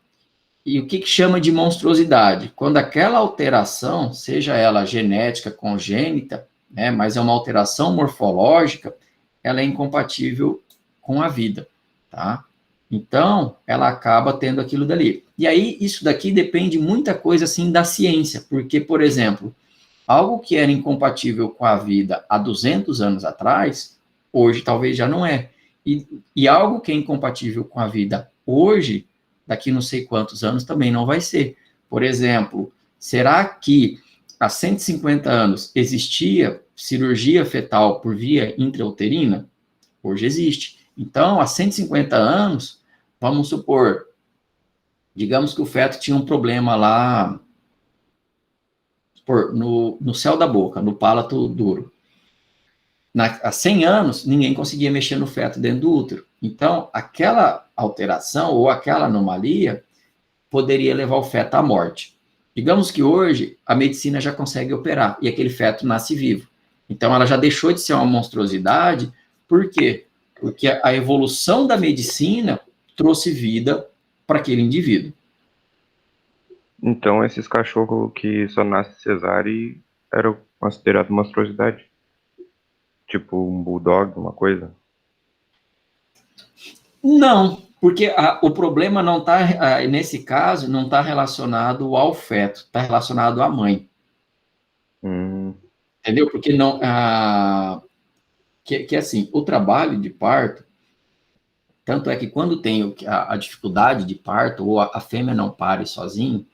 E o que chama de monstruosidade? Quando aquela alteração, seja ela genética, congênita, né, mas é uma alteração morfológica, ela é incompatível com a vida, tá? Então, ela acaba tendo aquilo dali. E aí, isso daqui depende muita coisa, assim, da ciência, porque, por exemplo, algo que era incompatível com a vida há 200 anos atrás, hoje talvez já não é. E algo que é incompatível com a vida hoje, daqui não sei quantos anos, também não vai ser. Por exemplo, será que há 150 anos existia cirurgia fetal por via intrauterina? Hoje existe. Então, há 150 anos, vamos supor, digamos que o feto tinha um problema lá no céu da boca, no palato duro. Há 100 anos, ninguém conseguia mexer no feto dentro do útero. Então, aquela alteração ou aquela anomalia poderia levar o feto à morte. Digamos que hoje a medicina já consegue operar e aquele feto nasce vivo. Então, ela já deixou de ser uma monstruosidade. Por quê? Porque a evolução da medicina trouxe vida para aquele indivíduo. Então, esses cachorros que só nascem cesárea eram considerados monstruosidade? Tipo um bulldog, uma coisa? Não, porque o problema não está, nesse caso, não está relacionado ao feto, está relacionado à mãe. Entendeu? Porque não. Que assim, o trabalho de parto, tanto é que quando tem a dificuldade de parto, ou a fêmea não pare sozinho,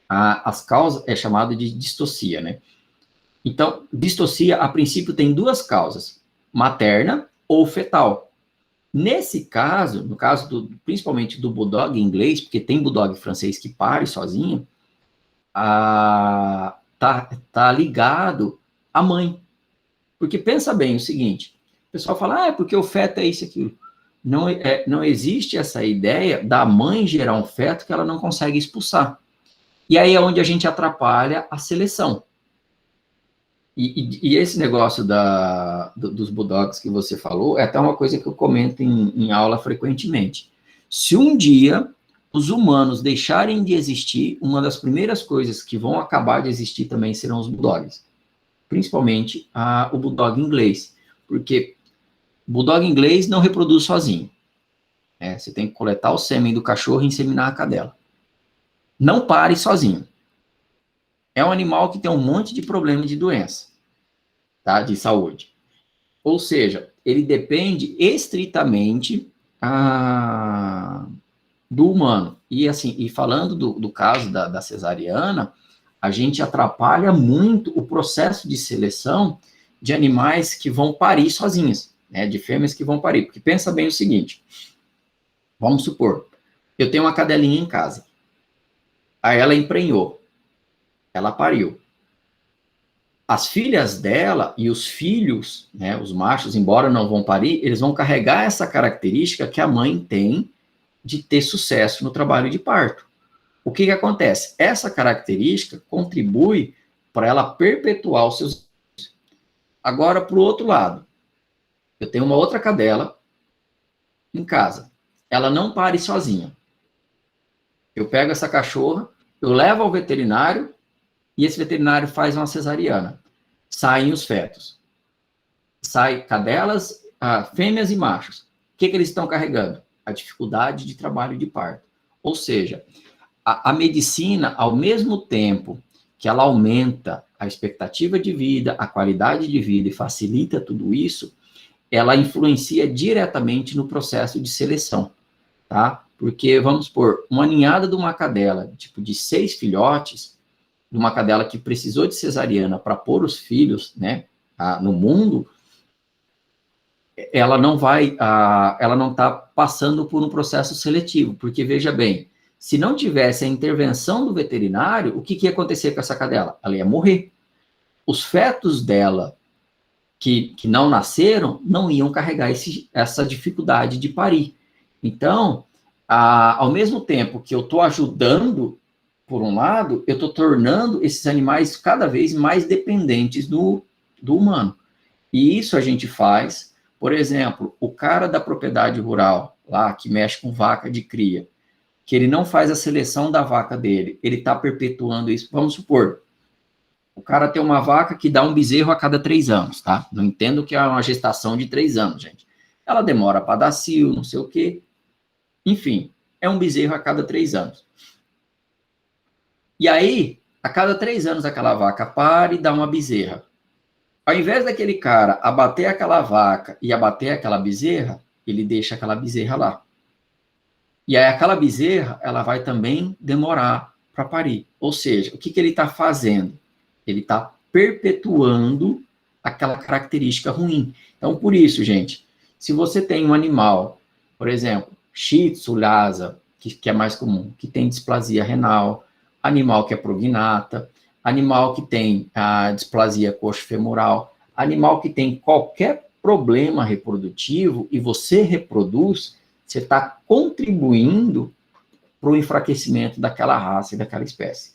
as causas é chamado de distocia, né? Então, distocia, a princípio, tem duas causas, materna ou fetal. Nesse caso, no caso principalmente do bulldog inglês, porque tem bulldog francês que pare sozinho, tá ligado à mãe. Porque pensa bem o seguinte, o pessoal fala, é porque o feto é isso e aquilo. Não existe essa ideia da mãe gerar um feto que ela não consegue expulsar. E aí é onde a gente atrapalha a seleção. E esse negócio dos bulldogs que você falou é até uma coisa que eu comento em aula frequentemente. Se um dia os humanos deixarem de existir, uma das primeiras coisas que vão acabar de existir também serão os bulldogs. Principalmente o bulldog inglês. Porque o bulldog inglês não reproduz sozinho. Você tem que coletar o sêmen do cachorro e inseminar a cadela. Não pare sozinho. É um animal que tem um monte de problema de doença, tá? De saúde. Ou seja, ele depende estritamente do humano. E assim, e falando do caso da cesariana, a gente atrapalha muito o processo de seleção de animais que vão parir sozinhos, né? De fêmeas que vão parir. Porque pensa bem o seguinte, vamos supor, eu tenho uma cadelinha em casa, aí ela emprenhou, ela pariu. As filhas dela e os filhos, né, os machos, embora não vão parir, eles vão carregar essa característica que a mãe tem de ter sucesso no trabalho de parto. O que acontece? Essa característica contribui para ela perpetuar os seus... Agora, para o outro lado, eu tenho uma outra cadela em casa. Ela não pare sozinha. Eu pego essa cachorra, eu levo ao veterinário e esse veterinário faz uma cesariana. Saem os fetos. Saem cadelas, fêmeas e machos. O que eles estão carregando? A dificuldade de trabalho de parto. Ou seja, a medicina, ao mesmo tempo que ela aumenta a expectativa de vida, a qualidade de vida e facilita tudo isso, ela influencia diretamente no processo de seleção, tá? Porque, vamos supor, uma ninhada de uma cadela, tipo de 6 filhotes, de uma cadela que precisou de cesariana para pôr os filhos, né, no mundo, ela não está passando por um processo seletivo, porque, veja bem, se não tivesse a intervenção do veterinário, o que ia acontecer com essa cadela? Ela ia morrer. Os fetos dela, que não nasceram, não iam carregar essa dificuldade de parir. Então, ao mesmo tempo que eu estou ajudando, por um lado, eu estou tornando esses animais cada vez mais dependentes do humano. E isso a gente faz, por exemplo, o cara da propriedade rural, lá, que mexe com vaca de cria, que ele não faz a seleção da vaca dele, ele está perpetuando isso. Vamos supor, o cara tem uma vaca que dá um bezerro a cada 3 anos, tá? Não entendo que é uma gestação de 3 anos, gente. Ela demora para dar cio, não sei o quê. Enfim, é um bezerro a cada 3 anos. E aí, a cada 3 anos, aquela vaca para e dá uma bezerra. Ao invés daquele cara abater aquela vaca e abater aquela bezerra, ele deixa aquela bezerra lá. E aí, aquela bezerra, ela vai também demorar para parir. Ou seja, o que ele está fazendo? Ele está perpetuando aquela característica ruim. Então, por isso, gente, se você tem um animal, por exemplo, Shih Tzu, Lhasa, que é mais comum, que tem displasia renal, animal que é prognata, animal que tem a displasia coxofemoral, animal que tem qualquer problema reprodutivo e você reproduz, você está contribuindo para o enfraquecimento daquela raça e daquela espécie.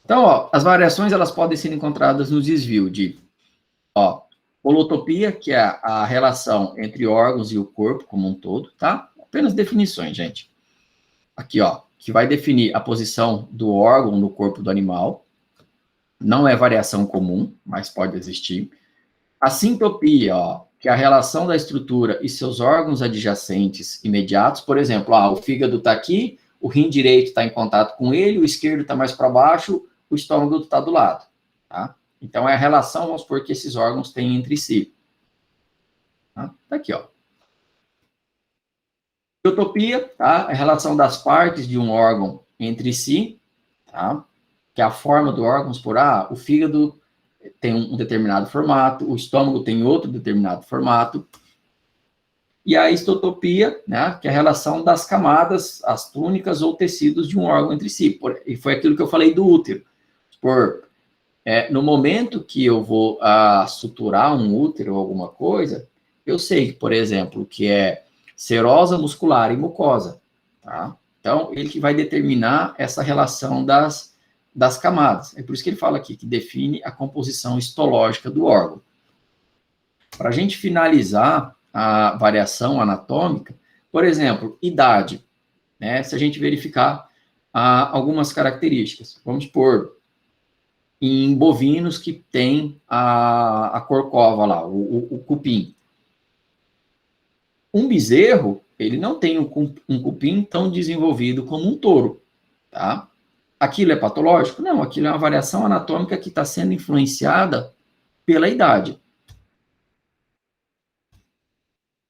Então, ó, as variações elas podem ser encontradas no desvio de holotopia, que é a relação entre órgãos e o corpo como um todo, tá? Apenas definições, gente. Aqui, ó, que vai definir a posição do órgão no corpo do animal. Não é variação comum, mas pode existir. A sintopia, ó, que é a relação da estrutura e seus órgãos adjacentes imediatos. Por exemplo, o fígado está aqui, o rim direito está em contato com ele, o esquerdo está mais para baixo, o estômago está do lado, tá? Então, é a relação, vamos supor, que esses órgãos têm entre si. Tá aqui, ó. Biotopia, tá? É a relação das partes de um órgão entre si, tá? Que é a forma do órgão, vamos supor, o fígado tem um determinado formato, o estômago tem outro determinado formato. E a histotopia, né? Que é a relação das camadas, as túnicas ou tecidos de um órgão entre si. E foi aquilo que eu falei do útero. No momento que eu vou suturar um útero ou alguma coisa, eu sei, por exemplo, que é serosa, muscular e mucosa, tá? Então, ele que vai determinar essa relação das camadas. É por isso que ele fala aqui, que define a composição histológica do órgão. Para a gente finalizar a variação anatômica, por exemplo, idade, né? Se a gente verificar algumas características, vamos supor, em bovinos que tem a corcova lá, o cupim. Um bezerro, ele não tem um cupim tão desenvolvido como um touro, tá? Aquilo é patológico? Não, aquilo é uma variação anatômica que está sendo influenciada pela idade.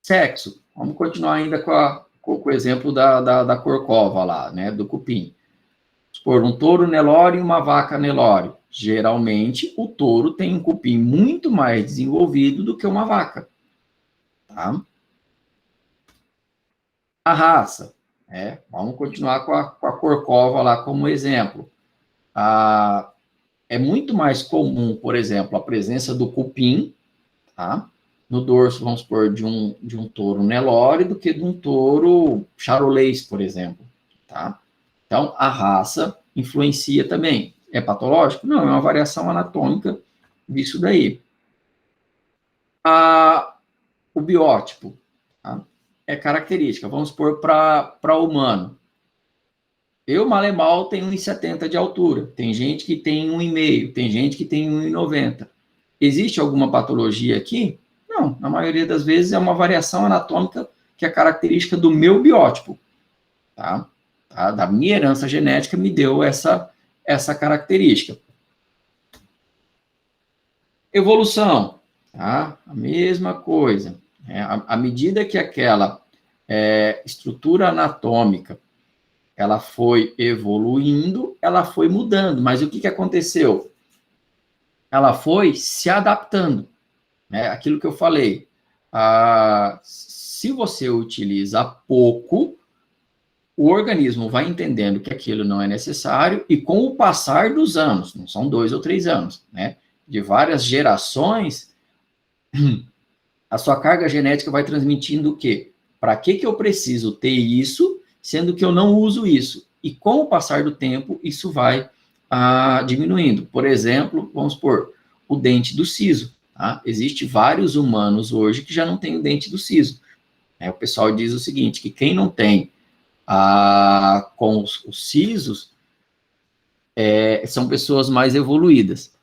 Sexo. Vamos continuar ainda com o exemplo da corcova lá, né, do cupim. Por um touro Nelore e uma vaca Nelore. Geralmente, o touro tem um cupim muito mais desenvolvido do que uma vaca. Tá? A raça. Vamos continuar com a corcova lá como exemplo. É muito mais comum, por exemplo, a presença do cupim, tá? No dorso, vamos supor, de um touro Nelore do que de um touro charolês, por exemplo, tá? Então, a raça influencia também. É patológico? Não, é uma variação anatômica disso daí. O biótipo, tá? É característica. Vamos supor para humano. Eu, mal e mal, tenho 1,70 de altura. Tem gente que tem 1,5, tem gente que tem 1,90. Existe alguma patologia aqui? Não, na maioria das vezes é uma variação anatômica que é característica do meu biótipo, tá? Da minha herança genética me deu essa característica. Evolução, tá? A mesma coisa. À medida que aquela estrutura anatômica ela foi evoluindo, ela foi mudando. Mas o que aconteceu? Ela foi se adaptando. Aquilo que eu falei. Se você utiliza pouco, o organismo vai entendendo que aquilo não é necessário, e com o passar dos anos, não são 2 ou 3 anos, de várias gerações, a sua carga genética vai transmitindo o quê? Para que eu preciso ter isso, sendo que eu não uso isso? E com o passar do tempo, isso vai diminuindo. Por exemplo, vamos supor, o dente do siso. Tá? Existe vários humanos hoje que já não têm o dente do siso. O pessoal diz o seguinte, que quem não tem com os sisos são pessoas mais evoluídas.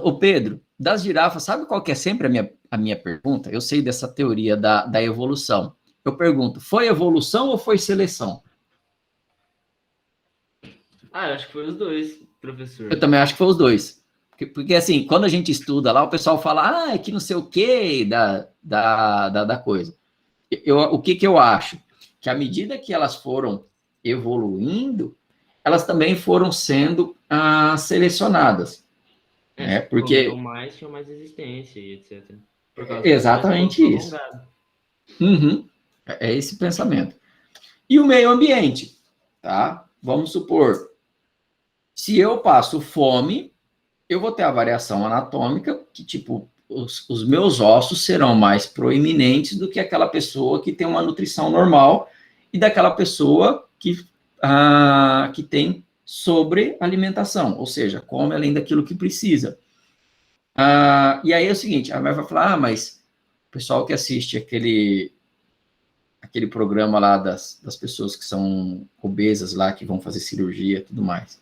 O Pedro, das girafas, sabe qual que é sempre a minha pergunta? Eu sei dessa teoria da evolução. Eu pergunto, foi evolução ou foi seleção? Eu acho que foi os dois, professor. Eu também acho que foi os dois. Porque assim, quando a gente estuda lá, o pessoal fala, é que não sei o quê da coisa. O que eu acho? Que à medida que elas foram evoluindo, elas também foram sendo selecionadas. Porque tinham mais resistência e etc. Exatamente isso. Uhum. É esse pensamento. E o meio ambiente, tá? Vamos supor, se eu passo fome, eu vou ter a variação anatômica que, tipo, os meus ossos serão mais proeminentes do que aquela pessoa que tem uma nutrição normal e daquela pessoa que tem sobrealimentação, ou seja, come além daquilo que precisa. E aí é o seguinte, a Mel vai falar, mas o pessoal que assiste aquele programa lá das pessoas que são obesas lá, que vão fazer cirurgia e tudo mais,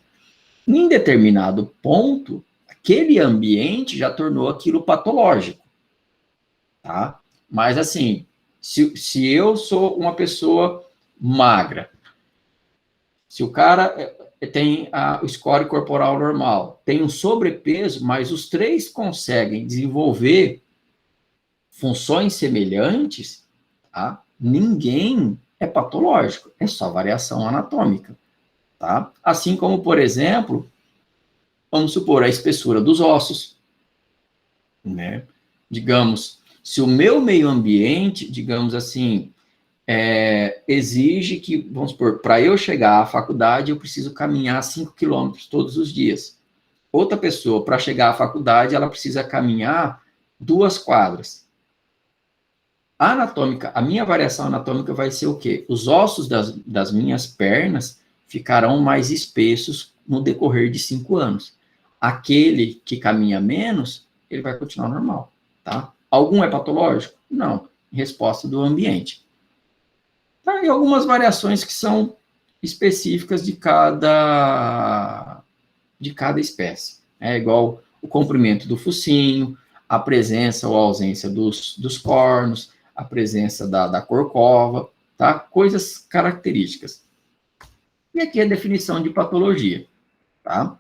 em determinado ponto, aquele ambiente já tornou aquilo patológico, tá? Mas assim, se eu sou uma pessoa magra, se o cara tem o score corporal normal, tem um sobrepeso, mas os 3 conseguem desenvolver funções semelhantes, tá? Ninguém é patológico, é só variação anatômica, tá? Assim como, por exemplo, vamos supor, a espessura dos ossos, Digamos, se o meu meio ambiente, digamos assim, exige que, vamos supor, para eu chegar à faculdade, eu preciso caminhar 5 quilômetros todos os dias. Outra pessoa, para chegar à faculdade, ela precisa caminhar 2 quadras. A minha variação anatômica vai ser o quê? Os ossos das minhas pernas ficarão mais espessos no decorrer de 5 anos. Aquele que caminha menos, ele vai continuar normal, tá? Algum é patológico? Não. Resposta do ambiente. E algumas variações que são específicas de cada espécie. Igual o comprimento do focinho, a presença ou ausência dos cornos, a presença da corcova, tá? Coisas características. E aqui a definição de patologia, tá?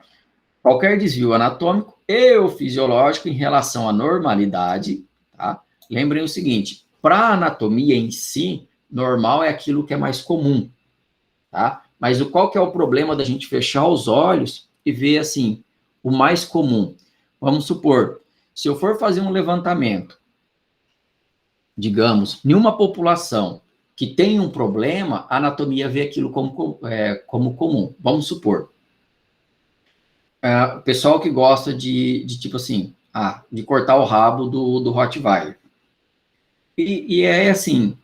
Qualquer desvio anatômico e ou fisiológico em relação à normalidade, tá? Lembrem o seguinte, para a anatomia em si, normal é aquilo que é mais comum, tá? Mas qual que é o problema da gente fechar os olhos e ver, assim, o mais comum? Vamos supor, se eu for fazer um levantamento digamos, nenhuma população que tem um problema, a anatomia vê aquilo como comum. Vamos supor, o pessoal que gosta de tipo assim, de cortar o rabo do Rottweiler. E é assim,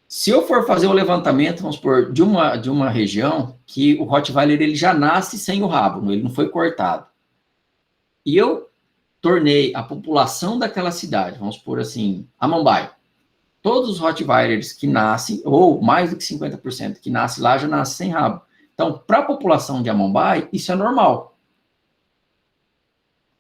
se eu for fazer o levantamento, vamos supor, de uma região que o Rottweiler ele já nasce sem o rabo, ele não foi cortado. E eu tornei a população daquela cidade, vamos supor assim, Amambai, todos os Rottweilers que nascem, ou mais do que 50% que nascem lá, já nascem sem rabo. Então, para a população de Amambai, isso é normal.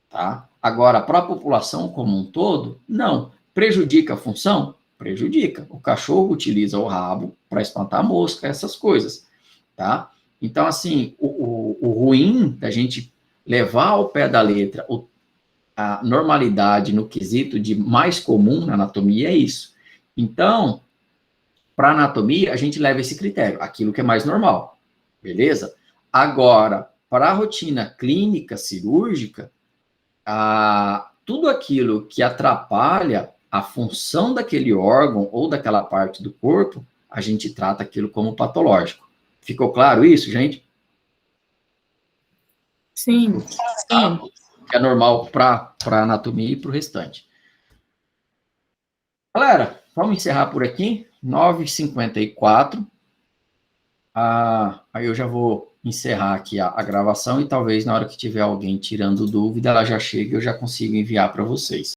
Tá? Agora, para a população como um todo, não. Prejudica a função? Prejudica. O cachorro utiliza o rabo para espantar a mosca, essas coisas. Tá? Então, assim, o ruim da gente levar ao pé da letra a normalidade no quesito de mais comum na anatomia é isso. Então, para anatomia, a gente leva esse critério, aquilo que é mais normal, beleza? Agora, para a rotina clínica cirúrgica, tudo aquilo que atrapalha a função daquele órgão ou daquela parte do corpo, a gente trata aquilo como patológico. Ficou claro isso, gente? Sim. Tá? Que é normal para a anatomia e para o restante. Galera, vamos encerrar por aqui, 9h54. Aí eu já vou encerrar aqui a gravação e talvez na hora que tiver alguém tirando dúvida, ela já chega e eu já consigo enviar para vocês.